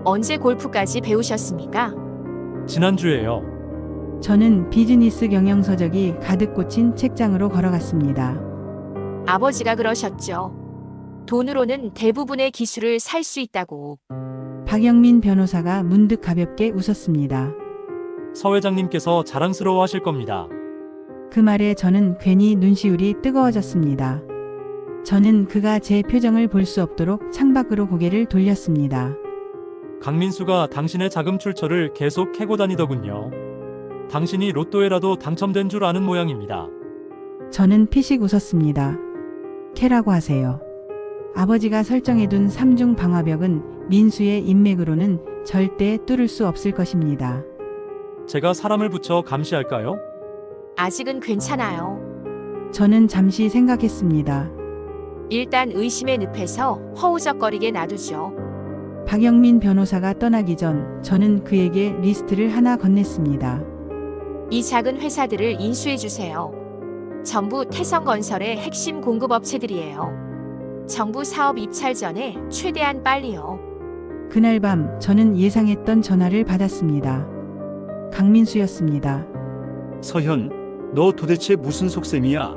언제 골프까지 배우셨습니까? 지난주에요. 저는 비즈니스 경영서적이 가득 꽂힌 책장으로 걸어갔습니다. 아버지가 그러셨죠. 돈으로는 대부분의 기술을 살 수 있다고. 박영민 변호사가 문득 가볍게 웃었습니다. 서 회장님께서 자랑스러워 하실 겁니다. 그 말에 저는 괜히 눈시울이 뜨거워졌습니다. 저는 그가 제 표정을 볼 수 없도록 창밖으로 고개를 돌렸습니다. 강민수가 당신의 자금 출처를 계속 캐고 다니더군요. 당신이 로또에라도 당첨된 줄 아는 모양입니다. 저는 피식 웃었습니다. 캐라고 하세요. 아버지가 설정해둔 3중 방화벽은 민수의 인맥으로는 절대 뚫을 수 없을 것입니다. 제가 사람을 붙여 감시할까요? 아직은 괜찮아요. 저는 잠시 생각했습니다. 일단 의심의 늪에서 허우적거리게 놔두죠. 박영민 변호사가 떠나기 전 저는 그에게 리스트를 하나 건넸습니다. 이 작은 회사들을 인수해 주세요. 전부 태성건설의 핵심 공급업체들이에요. 정부 사업 입찰 전에 최대한 빨리요. 그날 밤 저는 예상했던 전화를 받았습니다. 강민수였습니다. 서현, 너 도대체 무슨 속셈이야?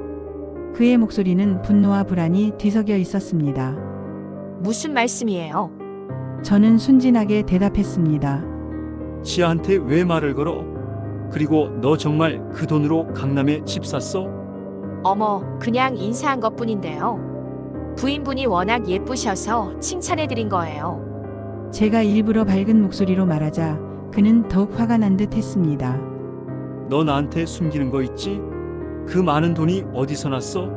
그의 목소리는 분노와 불안이 뒤섞여 있었습니다. 무슨 말씀이에요? 저는 순진하게 대답했습니다. 지아한테 왜 말을 걸어? 그리고 너 정말 그 돈으로 강남에 집 샀어? 어머, 그냥 인사한 것뿐인데요. 부인분이 워낙 예쁘셔서 칭찬해드린 거예요. 제가 일부러 밝은 목소리로 말하자 그는 더욱 화가 난 듯 했습니다. 너 나한테 숨기는 거 있지? 그 많은 돈이 어디서 났어?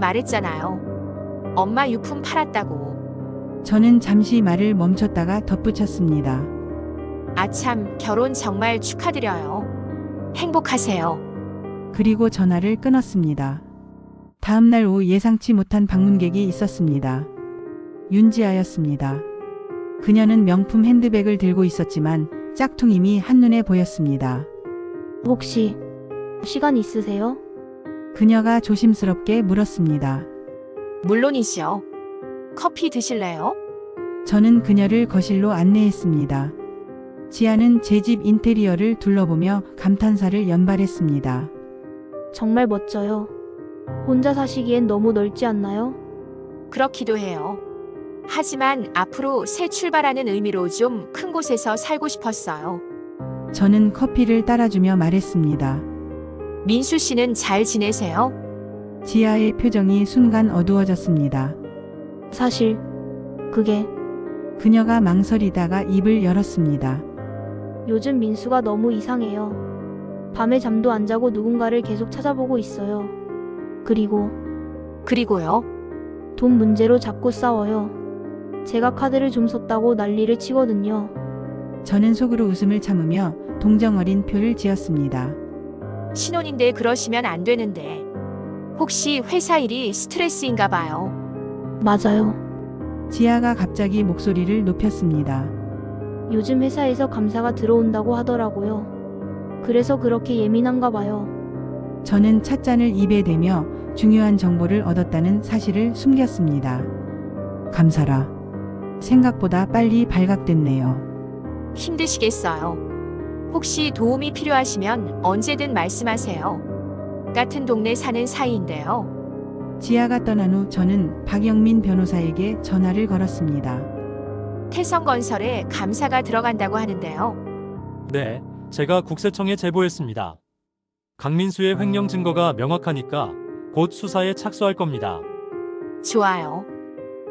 말했잖아요. 엄마 유품 팔았다고. 저는 잠시 말을 멈췄다가 덧붙였습니다. 아참, 결혼 정말 축하드려요. 행복하세요. 그리고 전화를 끊었습니다. 다음 날 오후 예상치 못한 방문객이 있었습니다. 윤지아였습니다. 그녀는 명품 핸드백을 들고 있었지만 짝퉁임이 한눈에 보였습니다. 혹시 시간 있으세요? 그녀가 조심스럽게 물었습니다. 물론이죠. 커피 드실래요? 저는 그녀를 거실로 안내했습니다. 지아는 제 집 인테리어를 둘러보며 감탄사를 연발했습니다. 정말 멋져요. 혼자 사시기엔 너무 넓지 않나요? 그렇기도 해요. 하지만 앞으로 새 출발하는 의미로 좀 큰 곳에서 살고 싶었어요. 저는 커피를 따라주며 말했습니다. 민수 씨는 잘 지내세요? 지아의 표정이 순간 어두워졌습니다. 사실 그게 그녀가 망설이다가 입을 열었습니다. 요즘 민수가 너무 이상해요. 밤에 잠도 안 자고 누군가를 계속 찾아보고 있어요. 그리고요? 돈 문제로 자꾸 싸워요. 제가 카드를 좀 썼다고 난리를 치거든요. 저는 속으로 웃음을 참으며 동정어린 표를 지었습니다. 신혼인데 그러시면 안 되는데. 혹시 회사 일이 스트레스인가 봐요. 맞아요. 지아가 갑자기 목소리를 높였습니다. 요즘 회사에서 감사가 들어온다고 하더라고요. 그래서 그렇게 예민한가 봐요. 저는 찻잔을 입에 대며 중요한 정보를 얻었다는 사실을 숨겼습니다. 감사라. 생각보다 빨리 발각됐네요. 힘드시겠어요. 혹시 도움이 필요하시면 언제든 말씀하세요. 같은 동네 사는 사이인데요. 지아가 떠난 후 저는 박영민 변호사에게 전화를 걸었습니다. 태성건설에 감사가 들어간다고 하는데요. 네, 제가 국세청에 제보했습니다. 강민수의 횡령 증거가 명확하니까 곧 수사에 착수할 겁니다. 좋아요.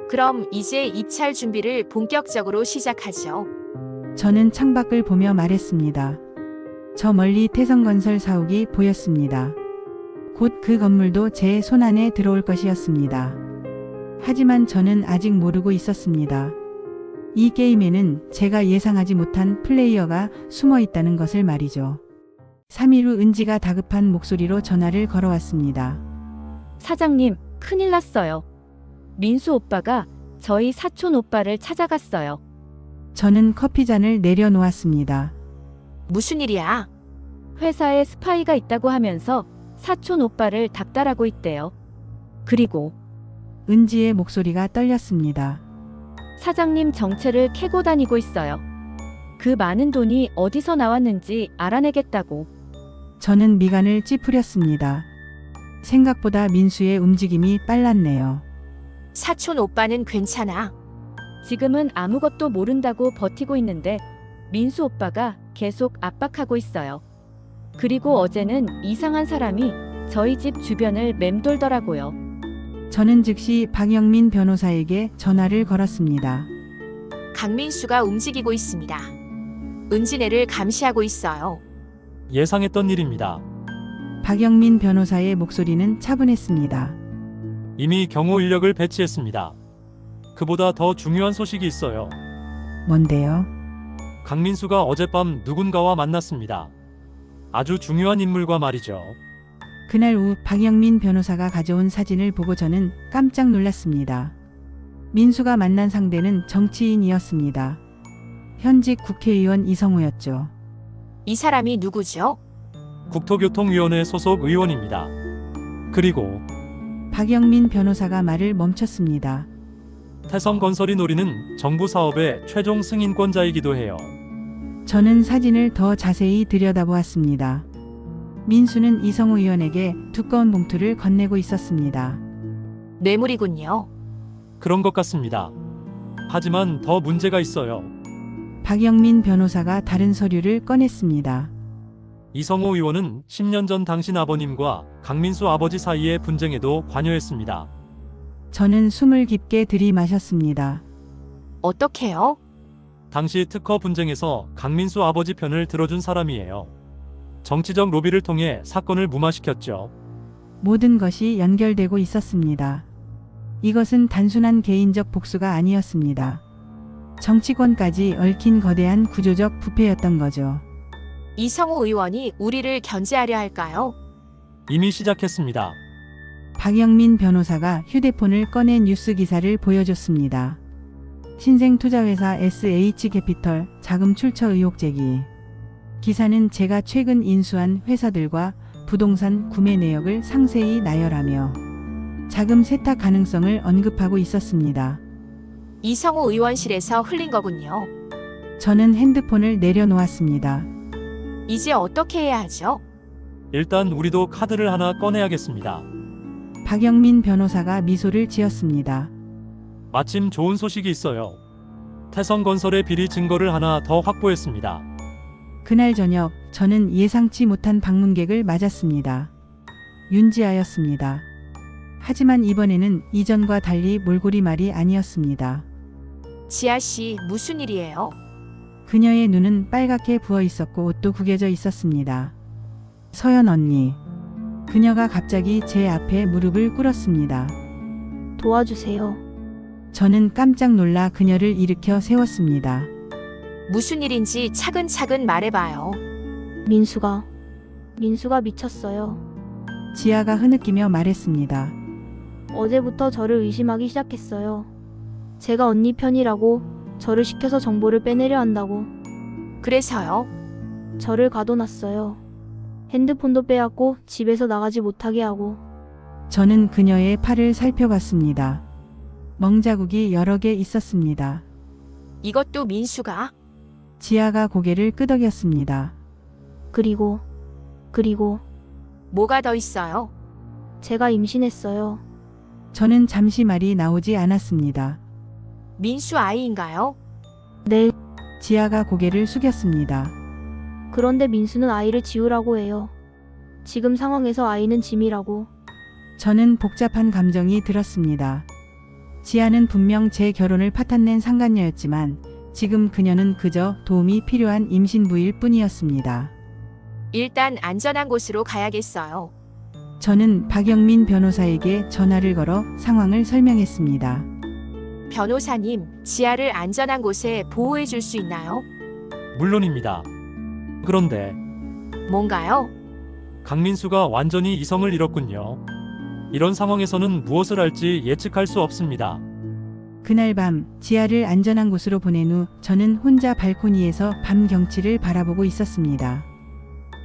그럼 이제 입찰 준비를 본격적으로 시작하죠. 저는 창밖을 보며 말했습니다. 저 멀리 태성건설 사옥이 보였습니다. 곧 그 건물도 제 손안에 들어올 것이었습니다. 하지만 저는 아직 모르고 있었습니다. 이 게임에는 제가 예상하지 못한 플레이어가 숨어 있다는 것을 말이죠. 3일 후 은지가 다급한 목소리로 전화를 걸어왔습니다. 사장님, 큰일 났어요. 민수 오빠가 저희 사촌 오빠를 찾아갔어요. 저는 커피잔을 내려놓았습니다. 무슨 일이야? 회사에 스파이가 있다고 하면서 사촌 오빠를 닥달하고 있대요. 그리고 은지의 목소리가 떨렸습니다. 사장님 정체를 캐고 다니고 있어요. 그 많은 돈이 어디서 나왔는지 알아내겠다고. 저는 미간을 찌푸렸습니다. 생각보다 민수의 움직임이 빨랐네요. 사촌 오빠는 괜찮아. 지금은 아무것도 모른다고 버티고 있는데 민수 오빠가 계속 압박하고 있어요. 그리고 어제는 이상한 사람이 저희 집 주변을 맴돌더라고요. 저는 즉시 박영민 변호사에게 전화를 걸었습니다. 강민수가 움직이고 있습니다. 은진애를 감시하고 있어요. 예상했던 일입니다. 박영민 변호사의 목소리는 차분했습니다. 이미 경호 인력을 배치했습니다. 그보다 더 중요한 소식이 있어요. 뭔데요? 강민수가 어젯밤 누군가와 만났습니다. 아주 중요한 인물과 말이죠. 그날 오후 박영민 변호사가 가져온 사진을 보고 저는 깜짝 놀랐습니다. 민수가 만난 상대는 정치인이었습니다. 현직 국회의원 이성우였죠. 이 사람이 누구죠? 국토교통위원회 소속 의원입니다. 그리고 박영민 변호사가 말을 멈췄습니다. 태성건설이 노리는 정부 사업의 최종 승인권자이기도 해요. 저는 사진을 더 자세히 들여다보았습니다. 민수는 이성우 의원에게 두꺼운 봉투를 건네고 있었습니다. 뇌물이군요. 그런 것 같습니다. 하지만 더 문제가 있어요. 박영민 변호사가 다른 서류를 꺼냈습니다. 이성호 의원은 10년 전 당신 아버님과 강민수 아버지 사이의 분쟁에도 관여했습니다. 저는 숨을 깊게 들이마셨습니다. 어떻게요? 당시 특허 분쟁에서 강민수 아버지 편을 들어준 사람이에요. 정치적 로비를 통해 사건을 무마시켰죠. 모든 것이 연결되고 있었습니다. 이것은 단순한 개인적 복수가 아니었습니다. 정치권까지 얽힌 거대한 구조적 부패였던 거죠. 이성우 의원이 우리를 견제하려 할까요? 이미 시작했습니다. 박영민 변호사가 휴대폰을 꺼내 뉴스 기사를 보여줬습니다. 신생투자회사 SH캐피털 자금 출처 의혹 제기. 기사는 제가 최근 인수한 회사들과 부동산 구매 내역을 상세히 나열하며 자금 세탁 가능성을 언급하고 있었습니다. 이성우 의원실에서 흘린 거군요. 저는 핸드폰을 내려놓았습니다. 이제 어떻게 해야 하죠? 일단 우리도 카드를 하나 꺼내야겠습니다. 박영민 변호사가 미소를 지었습니다. 마침 좋은 소식이 있어요. 태성건설의 비리 증거를 하나 더 확보했습니다. 그날 저녁 저는 예상치 못한 방문객을 맞았습니다. 윤지아였습니다. 하지만 이번에는 이전과 달리 몰골이 말이 아니었습니다. 지아씨, 무슨 일이에요? 그녀의 눈은 빨갛게 부어 있었고 옷도 구겨져 있었습니다. 서연 언니. 그녀가 갑자기 제 앞에 무릎을 꿇었습니다. 도와주세요. 저는 깜짝 놀라 그녀를 일으켜 세웠습니다. 무슨 일인지 차근차근 말해봐요. 민수가 미쳤어요. 지아가 흐느끼며 말했습니다. 어제부터 저를 의심하기 시작했어요. 제가 언니 편이라고, 저를 시켜서 정보를 빼내려 한다고. 그래서요? 저를 가둬놨어요. 핸드폰도 빼앗고 집에서 나가지 못하게 하고. 저는 그녀의 팔을 살펴봤습니다. 멍자국이 여러 개 있었습니다. 이것도 민수가? 지아가 고개를 끄덕였습니다. 그리고 뭐가 더 있어요? 제가 임신했어요. 저는 잠시 말이 나오지 않았습니다. 민수 아이인가요? 네. 지아가 고개를 숙였습니다. 그런데 민수는 아이를 지우라고 해요. 지금 상황에서 아이는 짐이라고. 저는 복잡한 감정이 들었습니다. 지아는 분명 제 결혼을 파탄낸 상간녀였지만 지금 그녀는 그저 도움이 필요한 임신부일 뿐이었습니다. 일단 안전한 곳으로 가야겠어요. 저는 박영민 변호사에게 전화를 걸어 상황을 설명했습니다. 변호사님, 지아를 안전한 곳에 보호해 줄 수 있나요? 물론입니다. 그런데 뭔가요? 강민수가 완전히 이성을 잃었군요. 이런 상황에서는 무엇을 할지 예측할 수 없습니다. 그날 밤 지아를 안전한 곳으로 보낸 후 저는 혼자 발코니에서 밤 경치를 바라보고 있었습니다.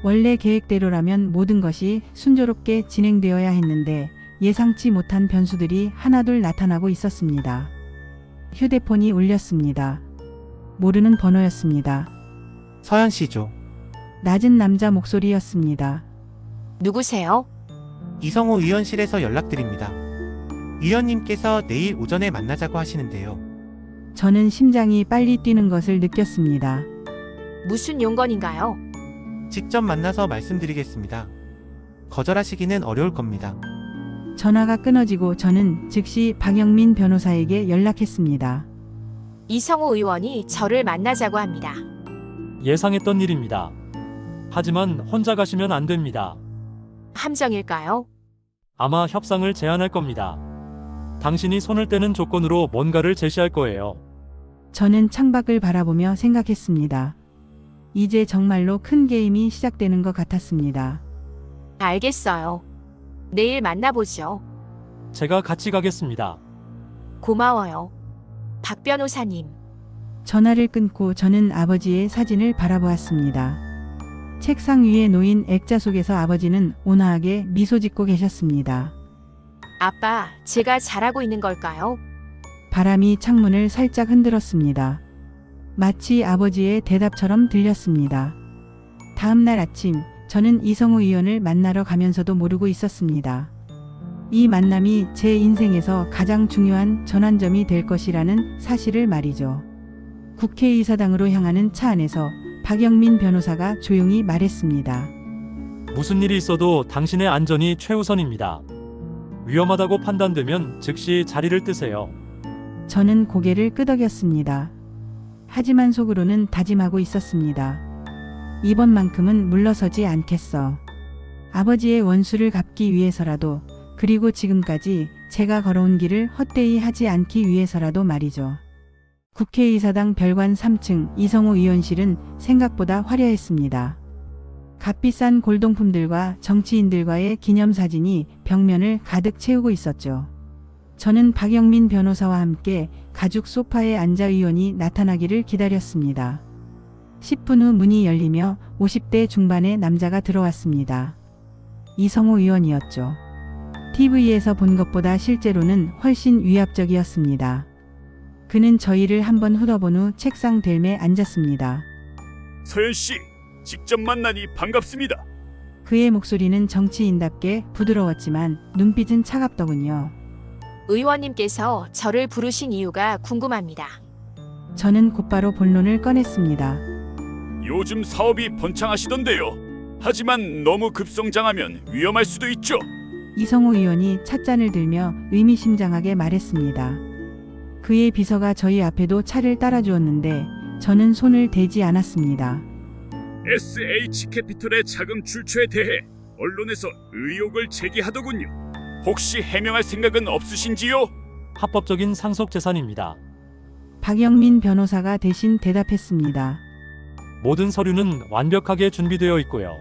원래 계획대로라면 모든 것이 순조롭게 진행되어야 했는데 예상치 못한 변수들이 하나둘 나타나고 있었습니다. 휴대폰이 울렸습니다. 모르는 번호였습니다. 서현 씨죠. 낮은 남자 목소리였습니다. 누구세요? 이성호 의원실에서 연락드립니다. 위원님께서 내일 오전에 만나자고 하시는데요. 저는 심장이 빨리 뛰는 것을 느꼈습니다. 무슨 용건인가요? 직접 만나서 말씀드리겠습니다. 거절하시기는 어려울 겁니다. 전화가 끊어지고 저는 즉시 박영민 변호사에게 연락했습니다. 이성호 의원이 저를 만나자고 합니다. 예상했던 일입니다. 하지만 혼자 가시면 안 됩니다. 함정일까요? 아마 협상을 제안할 겁니다. 당신이 손을 떼는 조건으로 뭔가를 제시할 거예요. 저는 창밖을 바라보며 생각했습니다. 이제 정말로 큰 게임이 시작되는 것 같았습니다. 알겠어요. 내일 만나보죠. 제가 같이 가겠습니다. 고마워요. 박 변호사님. 전화를 끊고 저는 아버지의 사진을 바라보았습니다. 책상 위에 놓인 액자 속에서 아버지는 온화하게 미소 짓고 계셨습니다. 아빠, 제가 잘하고 있는 걸까요? 바람이 창문을 살짝 흔들었습니다. 마치 아버지의 대답처럼 들렸습니다. 다음 날 아침, 저는 이성호 의원을 만나러 가면서도 모르고 있었습니다. 이 만남이 제 인생에서 가장 중요한 전환점이 될 것이라는 사실을 말이죠. 국회의사당으로 향하는 차 안에서 박영민 변호사가 조용히 말했습니다. 무슨 일이 있어도 당신의 안전이 최우선입니다. 위험하다고 판단되면 즉시 자리를 뜨세요. 저는 고개를 끄덕였습니다. 하지만 속으로는 다짐하고 있었습니다. 이번만큼은 물러서지 않겠어. 아버지의 원수를 갚기 위해서라도, 그리고 지금까지 제가 걸어온 길을 헛되이 하지 않기 위해서라도 말이죠. 국회의사당 별관 3층 이성호 의원실은 생각보다 화려했습니다. 값비싼 골동품들과 정치인들과의 기념사진이 벽면을 가득 채우고 있었죠. 저는 박영민 변호사와 함께 가죽 소파에 앉아 의원이 나타나기를 기다렸습니다. 10분 후 문이 열리며 50대 중반의 남자가 들어왔습니다. 이성호 의원이었죠. TV에서 본 것보다 실제로는 훨씬 위압적이었습니다. 그는 저희를 한번 훑어본 후 책상 델매에 앉았습니다. 서현 씨, 직접 만나니 반갑습니다. 그의 목소리는 정치인답게 부드러웠지만 눈빛은 차갑더군요. 의원님께서 저를 부르신 이유가 궁금합니다. 저는 곧바로 본론을 꺼냈습니다. 요즘 사업이 번창하시던데요. 하지만 너무 급성장하면 위험할 수도 있죠. 이성호 의원이 찻잔을 들며 의미심장하게 말했습니다. 그의 비서가 저희 앞에도 차를 따라주었는데 저는 손을 대지 않았습니다. SH캐피털의 자금 출처에 대해 언론에서 의혹을 제기하더군요. 혹시 해명할 생각은 없으신지요? 합법적인 상속 재산입니다. 박영민 변호사가 대신 대답했습니다. 모든 서류는 완벽하게 준비되어 있고요.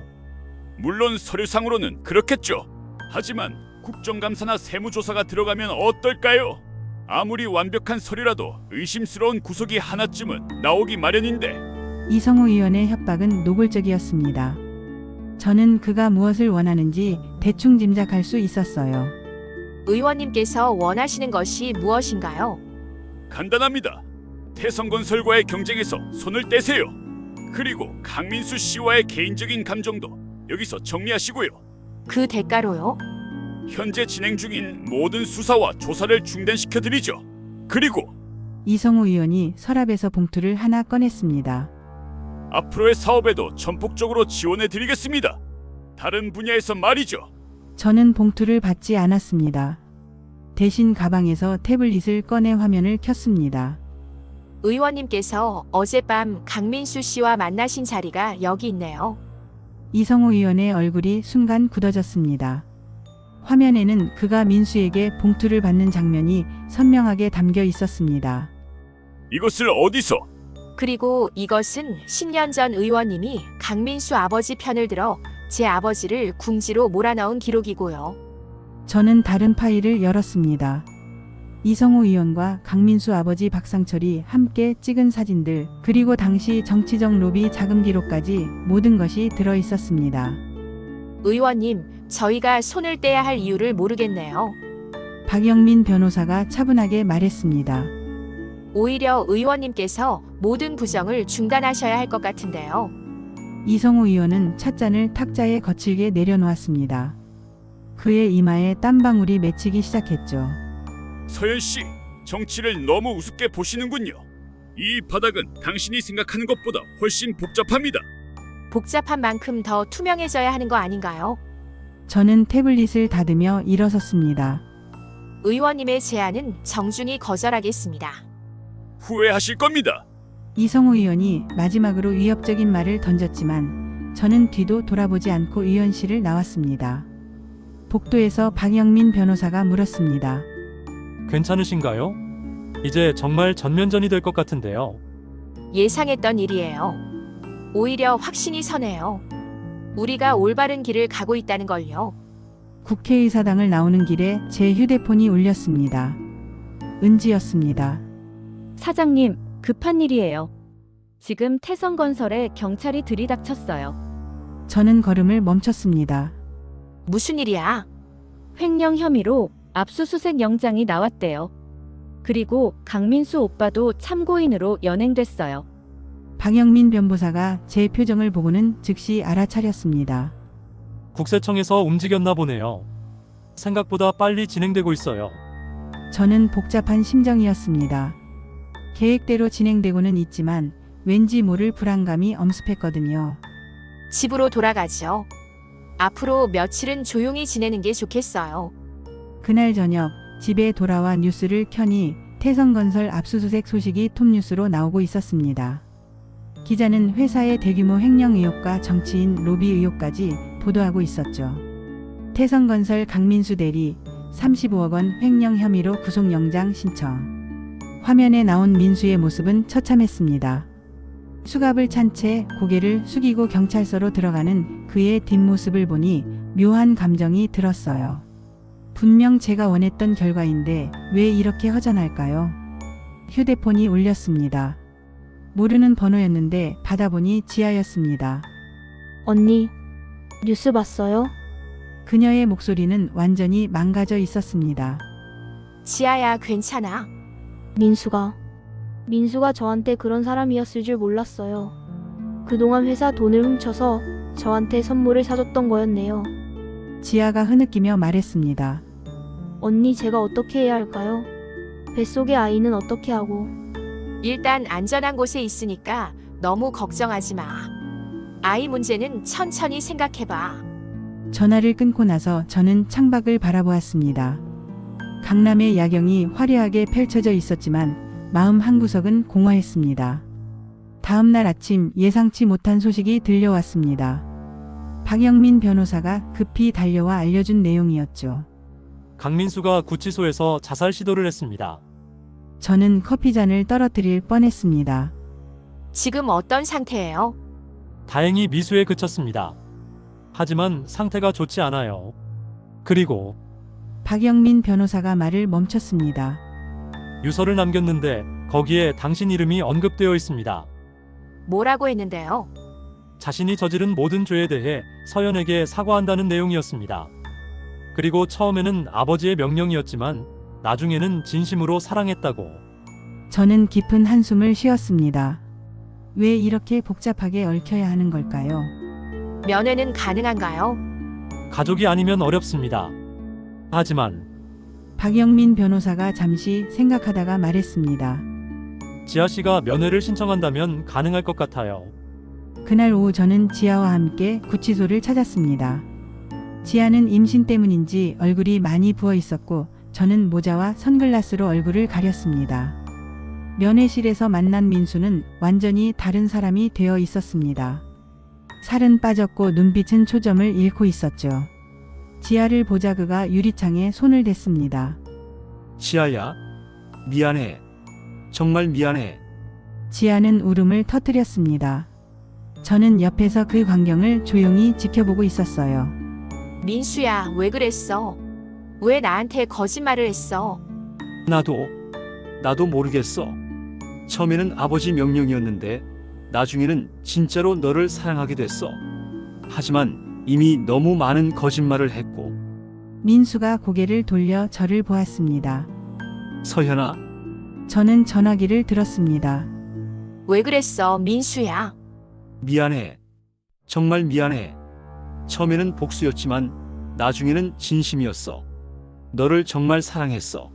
물론 서류상으로는 그렇겠죠. 하지만 국정감사나 세무조사가 들어가면 어떨까요? 아무리 완벽한 서류라도 의심스러운 구석이 하나쯤은 나오기 마련인데. 이성우 의원의 협박은 노골적이었습니다. 저는 그가 무엇을 원하는지 대충 짐작할 수 있었어요. 의원님께서 원하시는 것이 무엇인가요? 간단합니다. 태성건설과의 경쟁에서 손을 떼세요. 그리고 강민수 씨와의 개인적인 감정도 여기서 정리하시고요. 그 대가로요? 현재 진행 중인 모든 수사와 조사를 중단시켜드리죠. 그리고 이성우 의원이 서랍에서 봉투를 하나 꺼냈습니다. 앞으로의 사업에도 전폭적으로 지원해드리겠습니다. 다른 분야에서 말이죠. 저는 봉투를 받지 않았습니다. 대신 가방에서 태블릿을 꺼내 화면을 켰습니다. 의원님께서 어젯밤 강민수 씨와 만나신 자리가 여기 있네요. 이성우 의원의 얼굴이 순간 굳어졌습니다. 화면에는 그가 민수에게 봉투를 받는 장면이 선명하게 담겨 있었습니다. 이것을 어디서? 그리고 이것은 10년 전 의원님이 강민수 아버지 편을 들어 제 아버지를 궁지로 몰아넣은 기록이고요. 저는 다른 파일을 열었습니다. 이성우 의원과 강민수 아버지 박상철이 함께 찍은 사진들, 그리고 당시 정치적 로비 자금 기록까지 모든 것이 들어 있었습니다. 의원님, 저희가 손을 떼야 할 이유를 모르겠네요. 박영민 변호사가 차분하게 말했습니다. 오히려 의원님께서 모든 부정을 중단하셔야 할 것 같은데요. 이성우 의원은 찻잔을 탁자에 거칠게 내려놓았습니다. 그의 이마에 땀방울이 맺히기 시작했죠. 서현 씨, 정치를 너무 우습게 보시는군요. 이 바닥은 당신이 생각하는 것보다 훨씬 복잡합니다. 복잡한 만큼 더 투명해져야 하는 거 아닌가요? 저는 태블릿을 닫으며 일어섰습니다. 의원님의 제안은 정중히 거절하겠습니다. 후회하실 겁니다. 이성우 의원이 마지막으로 위협적인 말을 던졌지만 저는 뒤도 돌아보지 않고 의원실을 나왔습니다. 복도에서 박영민 변호사가 물었습니다. 괜찮으신가요? 이제 정말 전면전이 될 것 같은데요. 예상했던 일이에요. 오히려 확신이 서네요. 우리가 올바른 길을 가고 있다는 걸요. 국회의사당을 나오는 길에 제 휴대폰이 울렸습니다. 은지였습니다. 사장님, 급한 일이에요. 지금 태성건설에 경찰이 들이닥쳤어요. 저는 걸음을 멈췄습니다. 무슨 일이야? 횡령 혐의로 압수수색 영장이 나왔대요. 그리고 강민수 오빠도 참고인으로 연행됐어요. 박영민 변호사가 제 표정을 보고는 즉시 알아차렸습니다. 국세청에서 움직였나 보네요. 생각보다 빨리 진행되고 있어요. 저는 복잡한 심정이었습니다. 계획대로 진행되고는 있지만 왠지 모를 불안감이 엄습했거든요. 집으로 돌아가죠. 앞으로 며칠은 조용히 지내는 게 좋겠어요. 그날 저녁 집에 돌아와 뉴스를 켜니 태성건설 압수수색 소식이 톱뉴스로 나오고 있었습니다. 기자는 회사의 대규모 횡령 의혹과 정치인 로비 의혹까지 보도하고 있었죠. 태성건설 강민수 대리 35억 원 횡령 혐의로 구속영장 신청. 화면에 나온 민수의 모습은 처참했습니다. 수갑을 찬 채 고개를 숙이고 경찰서로 들어가는 그의 뒷모습을 보니 묘한 감정이 들었어요. 분명 제가 원했던 결과인데 왜 이렇게 허전할까요? 휴대폰이 울렸습니다. 모르는 번호였는데 받아보니 지아였습니다. 언니, 뉴스 봤어요? 그녀의 목소리는 완전히 망가져 있었습니다. 지아야, 괜찮아. 민수가 저한테 그런 사람이었을 줄 몰랐어요. 그동안 회사 돈을 훔쳐서 저한테 선물을 사줬던 거였네요. 지아가 흐느끼며 말했습니다. 언니, 제가 어떻게 해야 할까요? 뱃속의 아이는 어떻게 하고? 일단 안전한 곳에 있으니까 너무 걱정하지 마. 아이 문제는 천천히 생각해봐. 전화를 끊고 나서 저는 창밖을 바라보았습니다. 강남의 야경이 화려하게 펼쳐져 있었지만 마음 한구석은 공허했습니다. 다음 날 아침 예상치 못한 소식이 들려왔습니다. 박영민 변호사가 급히 달려와 알려준 내용이었죠. 강민수가 구치소에서 자살 시도를 했습니다. 저는 커피잔을 떨어뜨릴 뻔했습니다. 지금 어떤 상태예요? 다행히 미수에 그쳤습니다. 하지만 상태가 좋지 않아요. 그리고 박영민 변호사가 말을 멈췄습니다. 유서를 남겼는데 거기에 당신 이름이 언급되어 있습니다. 뭐라고 했는데요? 자신이 저지른 모든 죄에 대해 서연에게 사과한다는 내용이었습니다. 그리고 처음에는 아버지의 명령이었지만 나중에는 진심으로 사랑했다고. 저는 깊은 한숨을 쉬었습니다. 왜 이렇게 복잡하게 얽혀야 하는 걸까요? 면회는 가능한가요? 가족이 아니면 어렵습니다. 하지만 박영민 변호사가 잠시 생각하다가 말했습니다. 지아 씨가 면회를 신청한다면 가능할 것 같아요. 그날 오후 저는 지아와 함께 구치소를 찾았습니다. 지아는 임신 때문인지 얼굴이 많이 부어 있었고 저는 모자와 선글라스로 얼굴을 가렸습니다. 면회실에서 만난 민수는 완전히 다른 사람이 되어 있었습니다. 살은 빠졌고 눈빛은 초점을 잃고 있었죠. 지아를 보자 그가 유리창에 손을 댔습니다. 지아야, 미안해. 정말 미안해. 지아는 울음을 터뜨렸습니다. 저는 옆에서 그 광경을 조용히 지켜보고 있었어요. 민수야, 왜 그랬어? 왜 나한테 거짓말을 했어? 나도 모르겠어. 처음에는 아버지 명령이었는데 나중에는 진짜로 너를 사랑하게 됐어. 하지만 이미 너무 많은 거짓말을 했고. 민수가 고개를 돌려 저를 보았습니다. 서현아, 저는 전화기를 들었습니다. 왜 그랬어, 민수야? 미안해. 정말 미안해. 처음에는 복수였지만 나중에는 진심이었어. 너를 정말 사랑했어.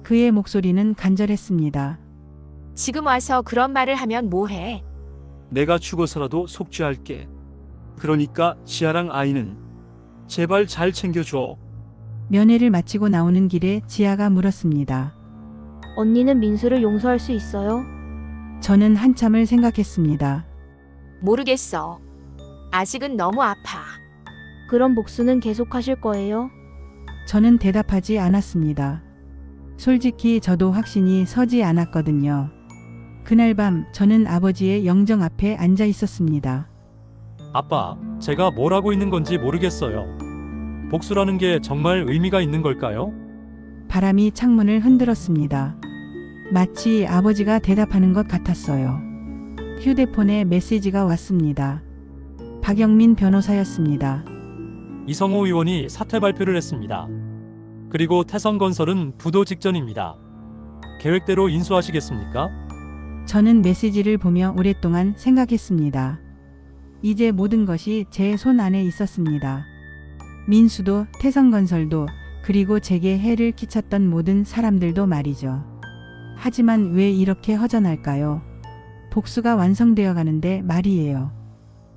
그의 목소리는 간절했습니다. 지금 와서 그런 말을 하면 뭐해? 내가 죽어서라도 속죄할게. 그러니까 지아랑 아이는 제발 잘 챙겨줘. 면회를 마치고 나오는 길에 지아가 물었습니다. 언니는 민수를 용서할 수 있어요? 저는 한참을 생각했습니다. 모르겠어. 아직은 너무 아파. 그럼 복수는 계속하실 거예요? 저는 대답하지 않았습니다. 솔직히 저도 확신이 서지 않았거든요. 그날 밤 저는 아버지의 영정 앞에 앉아 있었습니다. 아빠, 제가 뭘 하고 있는 건지 모르겠어요. 복수라는 게 정말 의미가 있는 걸까요? 바람이 창문을 흔들었습니다. 마치 아버지가 대답하는 것 같았어요. 휴대폰에 메시지가 왔습니다. 박영민 변호사였습니다. 이성호 의원이 사퇴 발표를 했습니다. 그리고 태성건설은 부도 직전입니다. 계획대로 인수하시겠습니까? 저는 메시지를 보며 오랫동안 생각했습니다. 이제 모든 것이 제 손 안에 있었습니다. 민수도 태성건설도 그리고 제게 해를 끼쳤던 모든 사람들도 말이죠. 하지만 왜 이렇게 허전할까요? 복수가 완성되어 가는데 말이에요.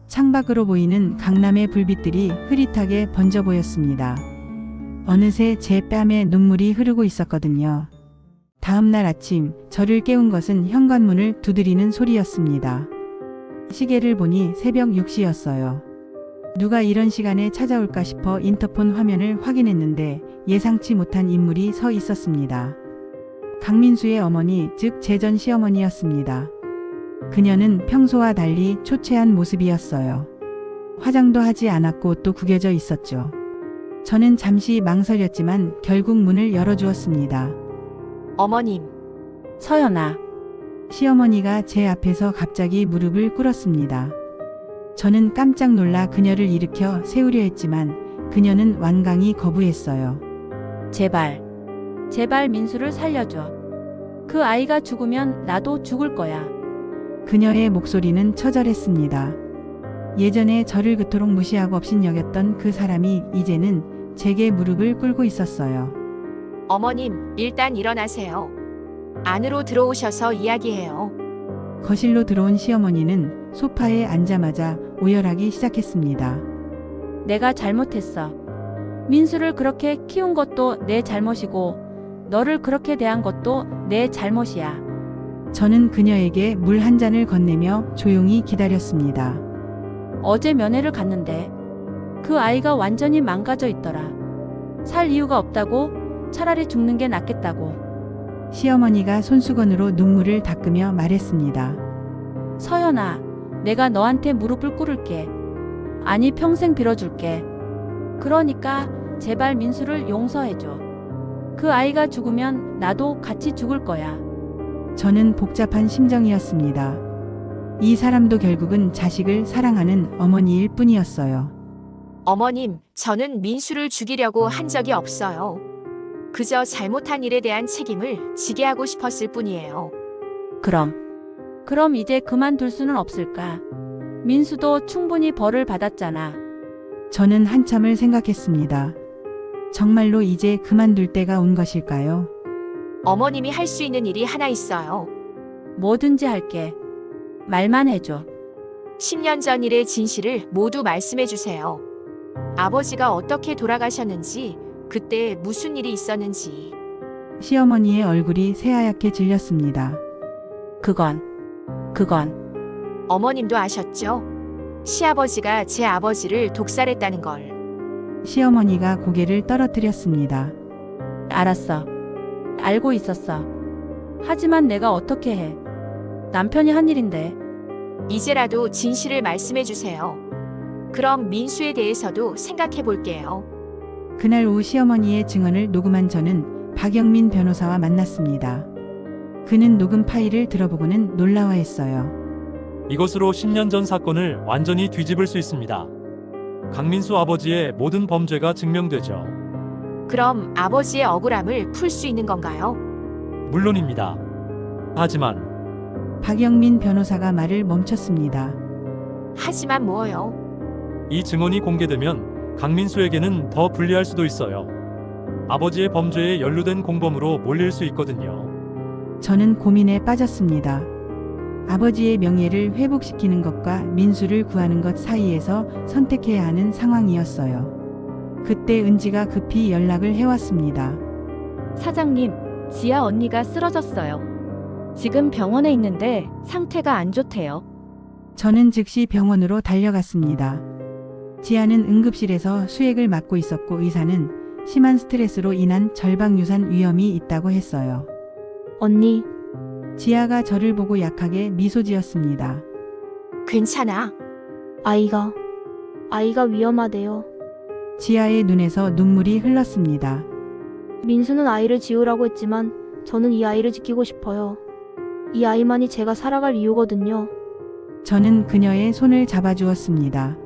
창밖으로 보이는 강남의 불빛들이 흐릿하게 번져 보였습니다. 어느새 제 뺨에 눈물이 흐르고 있었거든요. 다음 날 아침 저를 깨운 것은 현관문을 두드리는 소리였습니다. 시계를 보니 새벽 6시였어요. 누가 이런 시간에 찾아올까 싶어 인터폰 화면을 확인했는데 예상치 못한 인물이 서 있었습니다. 강민수의 어머니, 즉 제 전 시어머니였습니다. 그녀는 평소와 달리 초췌한 모습이었어요. 화장도 하지 않았고 옷도 구겨져 있었죠. 저는 잠시 망설였지만 결국 문을 열어주었습니다. 어머님. 서연아. 시어머니가 제 앞에서 갑자기 무릎을 꿇었습니다. 저는 깜짝 놀라 그녀를 일으켜 세우려 했지만 그녀는 완강히 거부했어요. 제발 민수를 살려줘. 그 아이가 죽으면 나도 죽을 거야. 그녀의 목소리는 처절했습니다. 예전에 저를 그토록 무시하고 업신여겼던 그 사람이 이제는 제게 무릎을 꿇고 있었어요. 어머님, 일단 일어나세요. 안으로 들어오셔서 이야기해요. 거실로 들어온 시어머니는 소파에 앉자마자 오열하기 시작했습니다. 내가 잘못했어. 민수를 그렇게 키운 것도 내 잘못이고 너를 그렇게 대한 것도 내 잘못이야. 저는 그녀에게 물 한 잔을 건네며 조용히 기다렸습니다. 어제 면회를 갔는데 그 아이가 완전히 망가져 있더라. 살 이유가 없다고? 차라리 죽는 게 낫겠다고. 시어머니가 손수건으로 눈물을 닦으며 말했습니다. 서연아, 내가 너한테 무릎을 꿇을게. 아니, 평생 빌어줄게. 그러니까 제발 민수를 용서해줘. 그 아이가 죽으면 나도 같이 죽을 거야. 저는 복잡한 심정이었습니다. 이 사람도 결국은 자식을 사랑하는 어머니일 뿐이었어요. 어머님, 저는 민수를 죽이려고 한 적이 없어요. 그저 잘못한 일에 대한 책임을 지게 하고 싶었을 뿐이에요. 그럼 이제 그만둘 수는 없을까? 민수도 충분히 벌을 받았잖아. 저는 한참을 생각했습니다. 정말로 이제 그만둘 때가 온 것일까요? 어머님이 할 수 있는 일이 하나 있어요. 뭐든지 할게. 말만 해줘. 10년 전 일의 진실을 모두 말씀해 주세요. 아버지가 어떻게 돌아가셨는지, 그때 무슨 일이 있었는지. 시어머니의 얼굴이 새하얗게 질렸습니다. 그건 어머님도 아셨죠? 시아버지가 제 아버지를 독살했다는 걸. 시어머니가 고개를 떨어뜨렸습니다. 알았어. 알고 있었어. 하지만 내가 어떻게 해? 남편이 한 일인데. 이제라도 진실을 말씀해 주세요. 그럼 민수에 대해서도 생각해 볼게요. 그날 오후 시어머니의 증언을 녹음한 저는 박영민 변호사와 만났습니다. 그는 녹음 파일을 들어보고는 놀라워했어요. 이것으로 10년 전 사건을 완전히 뒤집을 수 있습니다. 강민수 아버지의 모든 범죄가 증명되죠. 그럼 아버지의 억울함을 풀 수 있는 건가요? 물론입니다. 하지만 박영민 변호사가 말을 멈췄습니다. 하지만 뭐요? 이 증언이 공개되면 강민수에게는 더 불리할 수도 있어요. 아버지의 범죄에 연루된 공범으로 몰릴 수 있거든요. 저는 고민에 빠졌습니다. 아버지의 명예를 회복시키는 것과 민수를 구하는 것 사이에서 선택해야 하는 상황이었어요. 그때 은지가 급히 연락을 해왔습니다. 사장님, 지아 언니가 쓰러졌어요. 지금 병원에 있는데 상태가 안 좋대요. 저는 즉시 병원으로 달려갔습니다. 지아는 응급실에서 수액을 맞고 있었고 의사는 심한 스트레스로 인한 절박유산 위험이 있다고 했어요. 언니, 지아가 저를 보고 약하게 미소 지었습니다. 괜찮아. 아이가 위험하대요. 지아의 눈에서 눈물이 흘렀습니다. 민수는 아이를 지우라고 했지만 저는 이 아이를 지키고 싶어요. 이 아이만이 제가 살아갈 이유거든요. 저는 그녀의 손을 잡아주었습니다.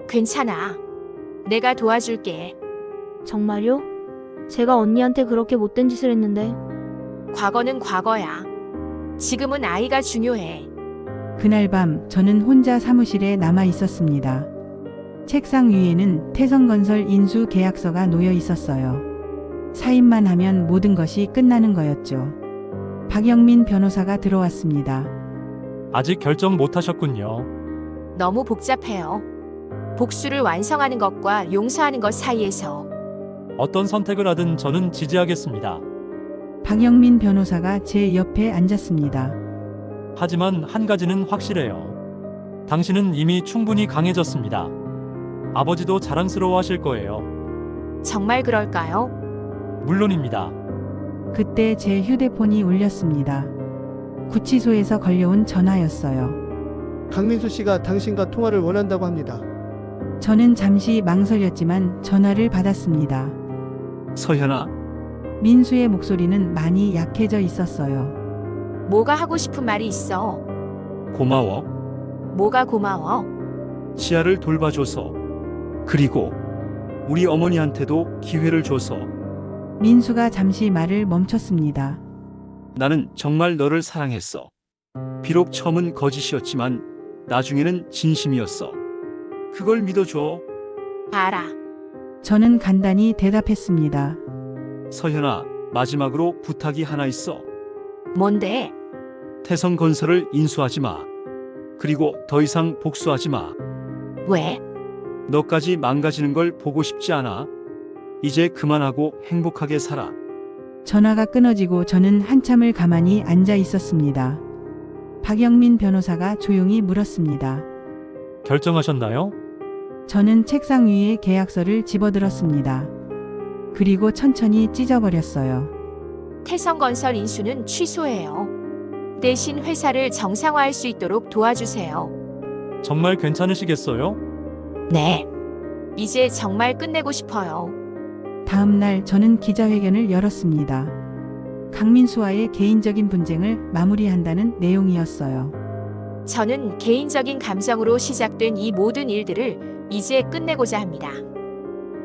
괜찮아. 내가 도와줄게. 정말요? 제가 언니한테 그렇게 못된 짓을 했는데. 과거는 과거야. 지금은 아이가 중요해. 그날 밤 저는 혼자 사무실에 남아 있었습니다. 책상 위에는 태성건설 인수 계약서가 놓여 있었어요. 사인만 하면 모든 것이 끝나는 거였죠. 박영민 변호사가 들어왔습니다. 아직 결정 못하셨군요. 너무 복잡해요. 복수를 완성하는 것과 용서하는 것 사이에서. 어떤 선택을 하든 저는 지지하겠습니다. 박영민 변호사가 제 옆에 앉았습니다. 하지만 한 가지는 확실해요. 당신은 이미 충분히 강해졌습니다. 아버지도 자랑스러워하실 거예요. 정말 그럴까요? 물론입니다. 그때 제 휴대폰이 울렸습니다. 구치소에서 걸려온 전화였어요. 강민수 씨가 당신과 통화를 원한다고 합니다. 저는 잠시 망설였지만 전화를 받았습니다. 서현아, 민수의 목소리는 많이 약해져 있었어요. 뭐가 하고 싶은 말이 있어? 고마워. 뭐가 고마워? 지아를 돌봐줘서. 그리고 우리 어머니한테도 기회를 줘서. 민수가 잠시 말을 멈췄습니다. 나는 정말 너를 사랑했어. 비록 처음은 거짓이었지만 나중에는 진심이었어. 그걸 믿어줘. 알아. 저는 간단히 대답했습니다. 서현아, 마지막으로 부탁이 하나 있어. 뭔데? 태성건설을 인수하지 마. 그리고 더 이상 복수하지 마. 왜? 너까지 망가지는 걸 보고 싶지 않아. 이제 그만하고 행복하게 살아. 전화가 끊어지고 저는 한참을 가만히 앉아 있었습니다. 박영민 변호사가 조용히 물었습니다. 결정하셨나요? 저는 책상 위에 계약서를 집어들었습니다. 그리고 천천히 찢어버렸어요. 태성건설 인수는 취소해요. 대신 회사를 정상화할 수 있도록 도와주세요. 정말 괜찮으시겠어요? 네. 이제 정말 끝내고 싶어요. 다음 날 저는 기자회견을 열었습니다. 강민수와의 개인적인 분쟁을 마무리한다는 내용이었어요. 저는 개인적인 감정으로 시작된 이 모든 일들을 이제 끝내고자 합니다.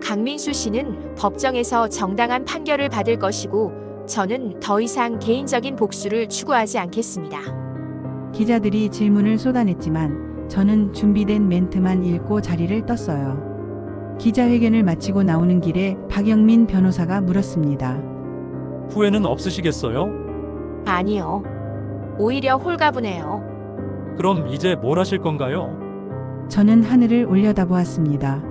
강민수 씨는 법정에서 정당한 판결을 받을 것이고 저는 더 이상 개인적인 복수를 추구하지 않겠습니다. 기자들이 질문을 쏟아냈지만 저는 준비된 멘트만 읽고 자리를 떴어요. 기자회견을 마치고 나오는 길에 박영민 변호사가 물었습니다. 후회는 없으시겠어요? 아니요. 오히려 홀가분해요. 그럼 이제 뭘 하실 건가요? 저는 하늘을 올려다보았습니다.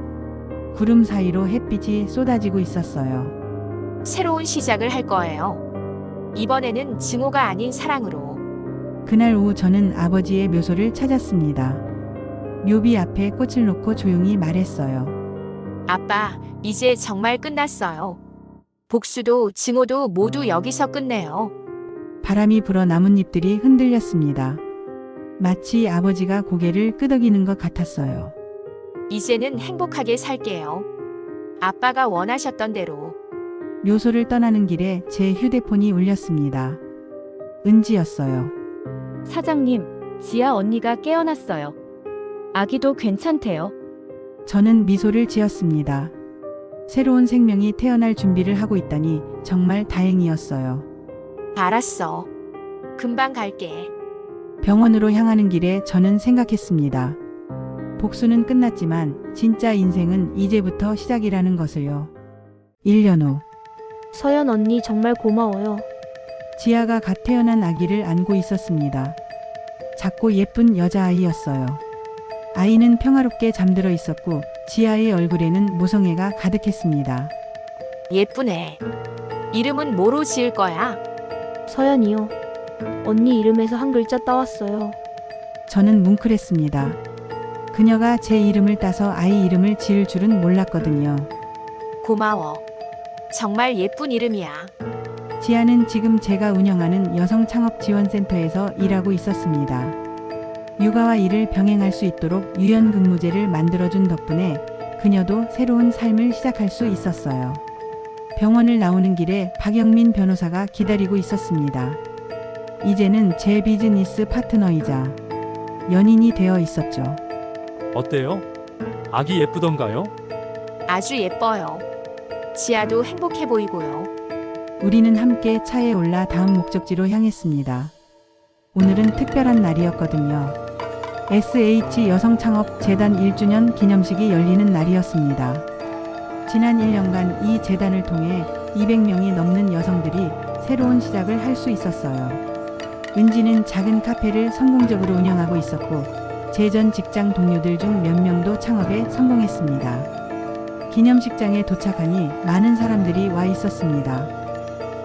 구름 사이로 햇빛이 쏟아지고 있었어요. 새로운 시작을 할 거예요. 이번에는 증오가 아닌 사랑으로. 그날 오후 저는 아버지의 묘소를 찾았습니다. 묘비 앞에 꽃을 놓고 조용히 말했어요. 아빠, 이제 정말 끝났어요. 복수도 증오도 모두 여기서 끝내요. 바람이 불어 나뭇잎들이 흔들렸습니다. 마치 아버지가 고개를 끄덕이는 것 같았어요. 이제는 행복하게 살게요. 아빠가 원하셨던 대로. 묘소를 떠나는 길에 제 휴대폰이 울렸습니다. 은지였어요. 사장님, 지아 언니가 깨어났어요. 아기도 괜찮대요. 저는 미소를 지었습니다. 새로운 생명이 태어날 준비를 하고 있다니 정말 다행이었어요. 알았어. 금방 갈게. 병원으로 향하는 길에 저는 생각했습니다. 복수는 끝났지만 진짜 인생은 이제부터 시작이라는 것을요. 1년 후 서연 언니 정말 고마워요. 지아가 갓 태어난 아기를 안고 있었습니다. 작고 예쁜 여자아이였어요. 아이는 평화롭게 잠들어 있었고 지아의 얼굴에는 모성애가 가득했습니다. 예쁘네. 이름은 뭐로 지을 거야? 서연이요. 언니 이름에서 한 글자 따왔어요. 저는 뭉클했습니다. 그녀가 제 이름을 따서 아이 이름을 지을 줄은 몰랐거든요. 고마워. 정말 예쁜 이름이야. 지아는 지금 제가 운영하는 여성창업지원센터에서 일하고 있었습니다. 육아와 일을 병행할 수 있도록 유연근무제를 만들어준 덕분에 그녀도 새로운 삶을 시작할 수 있었어요. 병원을 나오는 길에 박영민 변호사가 기다리고 있었습니다. 이제는 제 비즈니스 파트너이자 연인이 되어 있었죠. 어때요? 아기 예쁘던가요? 아주 예뻐요. 지아도 행복해 보이고요. 우리는 함께 차에 올라 다음 목적지로 향했습니다. 오늘은 특별한 날이었거든요. SH 여성창업재단 1주년 기념식이 열리는 날이었습니다. 지난 1년간 이 재단을 통해 200명이 넘는 여성들이 새로운 시작을 할 수 있었어요. 은지는 작은 카페를 성공적으로 운영하고 있었고 제 전 직장 동료들 중 몇 명도 창업에 성공했습니다. 기념식장에 도착하니 많은 사람들이 와 있었습니다.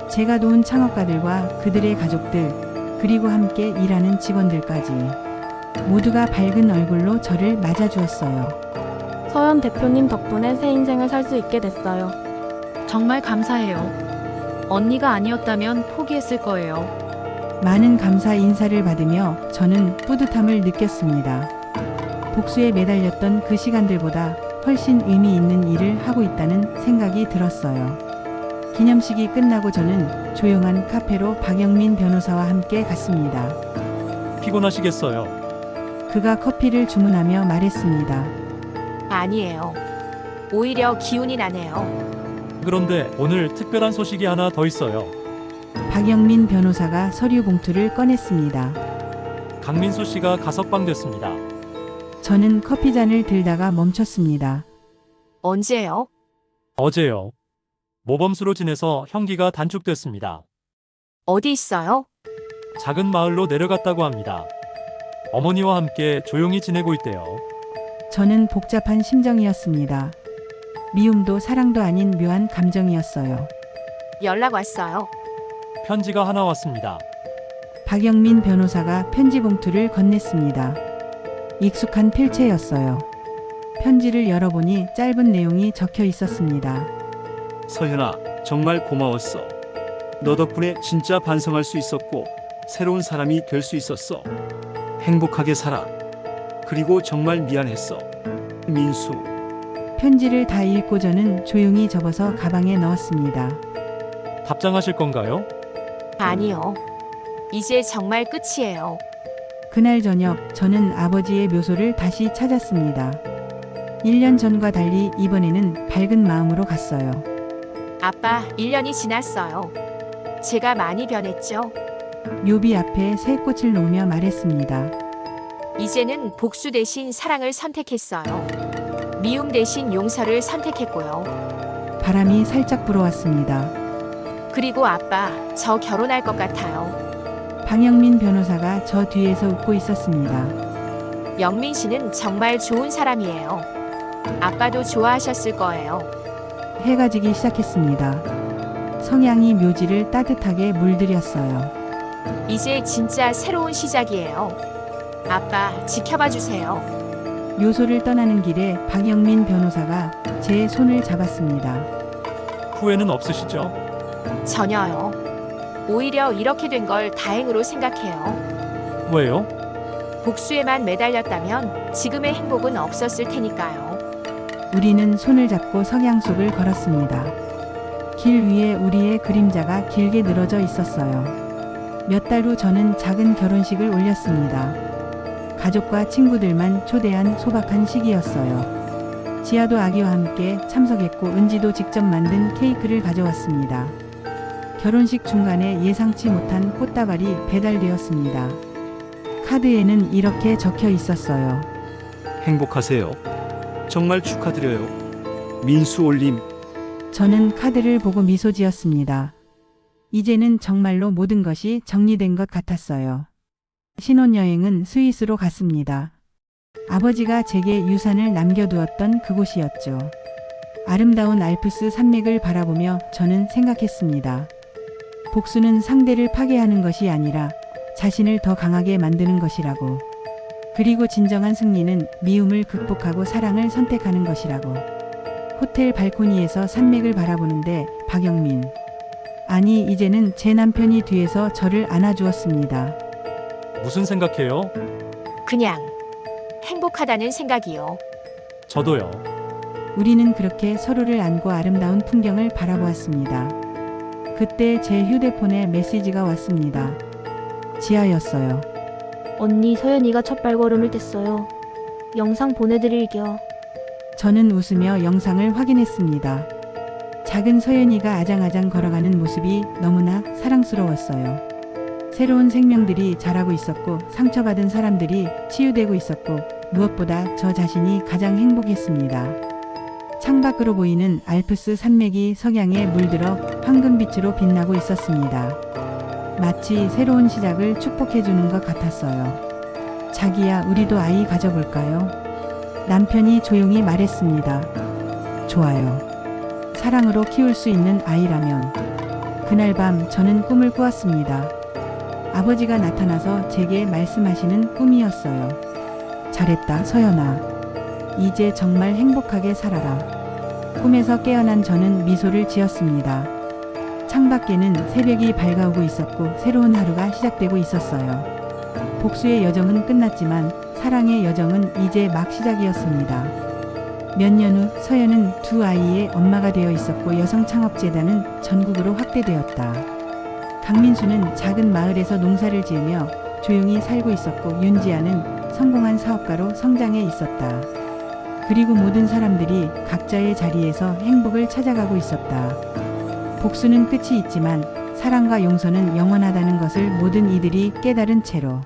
제가 도운 창업가들과 그들의 가족들, 그리고 함께 일하는 직원들까지 모두가 밝은 얼굴로 저를 맞아주었어요. 서연 대표님 덕분에 새 인생을 살 수 있게 됐어요. 정말 감사해요. 언니가 아니었다면 포기했을 거예요. 많은 감사 인사를 받으며 저는 뿌듯함을 느꼈습니다. 복수에 매달렸던 그 시간들보다 훨씬 의미 있는 일을 하고 있다는 생각이 들었어요. 기념식이 끝나고 저는 조용한 카페로 박영민 변호사와 함께 갔습니다. 피곤하시겠어요? 그가 커피를 주문하며 말했습니다. 아니에요. 오히려 기운이 나네요. 그런데 오늘 특별한 소식이 하나 더 있어요. 박영민 변호사가 서류 봉투를 꺼냈습니다. 강민수 씨가 가석방됐습니다. 저는 커피잔을 들다가 멈췄습니다. 언제요? 어제요. 모범수로 지내서 형기가 단축됐습니다. 어디 있어요? 작은 마을로 내려갔다고 합니다. 어머니와 함께 조용히 지내고 있대요. 저는 복잡한 심정이었습니다. 미움도 사랑도 아닌 묘한 감정이었어요. 연락 왔어요. 편지가 하나 왔습니다. 박영민 변호사가 편지 봉투를 건넸습니다. 익숙한 필체였어요. 편지를 열어보니 짧은 내용이 적혀 있었습니다. 서현아, 정말 고마웠어. 너 덕분에 진짜 반성할 수 있었고 새로운 사람이 될 수 있었어. 행복하게 살아. 그리고 정말 미안했어. 민수. 편지를 다 읽고 저는 조용히 접어서 가방에 넣었습니다. 답장하실 건가요? 아니요. 이제 정말 끝이에요. 그날 저녁 저는 아버지의 묘소를 다시 찾았습니다. 1년 전과 달리 이번에는 밝은 마음으로 갔어요. 아빠, 1년이 지났어요. 제가 많이 변했죠? 묘비 앞에 새 꽃을 놓으며 말했습니다. 이제는 복수 대신 사랑을 선택했어요. 미움 대신 용서를 선택했고요. 바람이 살짝 불어왔습니다. 그리고 아빠, 저 결혼할 것 같아요. 방영민 변호사가 저 뒤에서 웃고 있었습니다. 영민 씨는 정말 좋은 사람이에요. 아빠도 좋아하셨을 거예요. 해가 지기 시작했습니다. 성향이 묘지를 따뜻하게 물들였어요. 이제 진짜 새로운 시작이에요. 아빠, 지켜봐 주세요. 묘소를 떠나는 길에 박영민 변호사가 제 손을 잡았습니다. 후회는 없으시죠? 전혀요. 오히려 이렇게 된 걸 다행으로 생각해요. 왜요? 복수에만 매달렸다면 지금의 행복은 없었을 테니까요. 우리는 손을 잡고 석양속을 걸었습니다. 길 위에 우리의 그림자가 길게 늘어져 있었어요. 몇 달 후 저는 작은 결혼식을 올렸습니다. 가족과 친구들만 초대한 소박한 시기였어요. 지아도 아기와 함께 참석했고 은지도 직접 만든 케이크를 가져왔습니다. 결혼식 중간에 예상치 못한 꽃다발이 배달되었습니다. 카드에는 이렇게 적혀 있었어요. 행복하세요. 정말 축하드려요. 민수 올림. 저는 카드를 보고 미소 지었습니다. 이제는 정말로 모든 것이 정리된 것 같았어요. 신혼여행은 스위스로 갔습니다. 아버지가 제게 유산을 남겨두었던 그곳이었죠. 아름다운 알프스 산맥을 바라보며 저는 생각했습니다. 복수는 상대를 파괴하는 것이 아니라 자신을 더 강하게 만드는 것이라고. 그리고 진정한 승리는 미움을 극복하고 사랑을 선택하는 것이라고. 호텔 발코니에서 산맥을 바라보는데 박영민. 아니, 이제는 제 남편이 뒤에서 저를 안아주었습니다. 무슨 생각해요? 그냥 행복하다는 생각이요. 저도요. 우리는 그렇게 서로를 안고 아름다운 풍경을 바라보았습니다. 그때 제 휴대폰에 메시지가 왔습니다. 지아였어요. 언니, 서연이가 첫 발걸음을 뗐어요. 영상 보내드릴게요. 저는 웃으며 영상을 확인했습니다. 작은 서연이가 아장아장 걸어가는 모습이 너무나 사랑스러웠어요. 새로운 생명들이 자라고 있었고 상처받은 사람들이 치유되고 있었고 무엇보다 저 자신이 가장 행복했습니다. 창밖으로 보이는 알프스 산맥이 석양에 물들어 황금빛으로 빛나고 있었습니다. 마치 새로운 시작을 축복해주는 것 같았어요. 자기야, 우리도 아이 가져볼까요? 남편이 조용히 말했습니다. 좋아요. 사랑으로 키울 수 있는 아이라면. 그날 밤 저는 꿈을 꾸었습니다. 아버지가 나타나서 제게 말씀하시는 꿈이었어요. 잘했다, 서연아. 이제 정말 행복하게 살아라. 꿈에서 깨어난 저는 미소를 지었습니다. 창밖에는 새벽이 밝아오고 있었고 새로운 하루가 시작되고 있었어요. 복수의 여정은 끝났지만 사랑의 여정은 이제 막 시작이었습니다. 몇 년 후 서연은 두 아이의 엄마가 되어 있었고 여성창업재단은 전국으로 확대되었다. 강민수는 작은 마을에서 농사를 지으며 조용히 살고 있었고 윤지아는 성공한 사업가로 성장해 있었다. 그리고 모든 사람들이 각자의 자리에서 행복을 찾아가고 있었다. 복수는 끝이 있지만 사랑과 용서는 영원하다는 것을 모든 이들이 깨달은 채로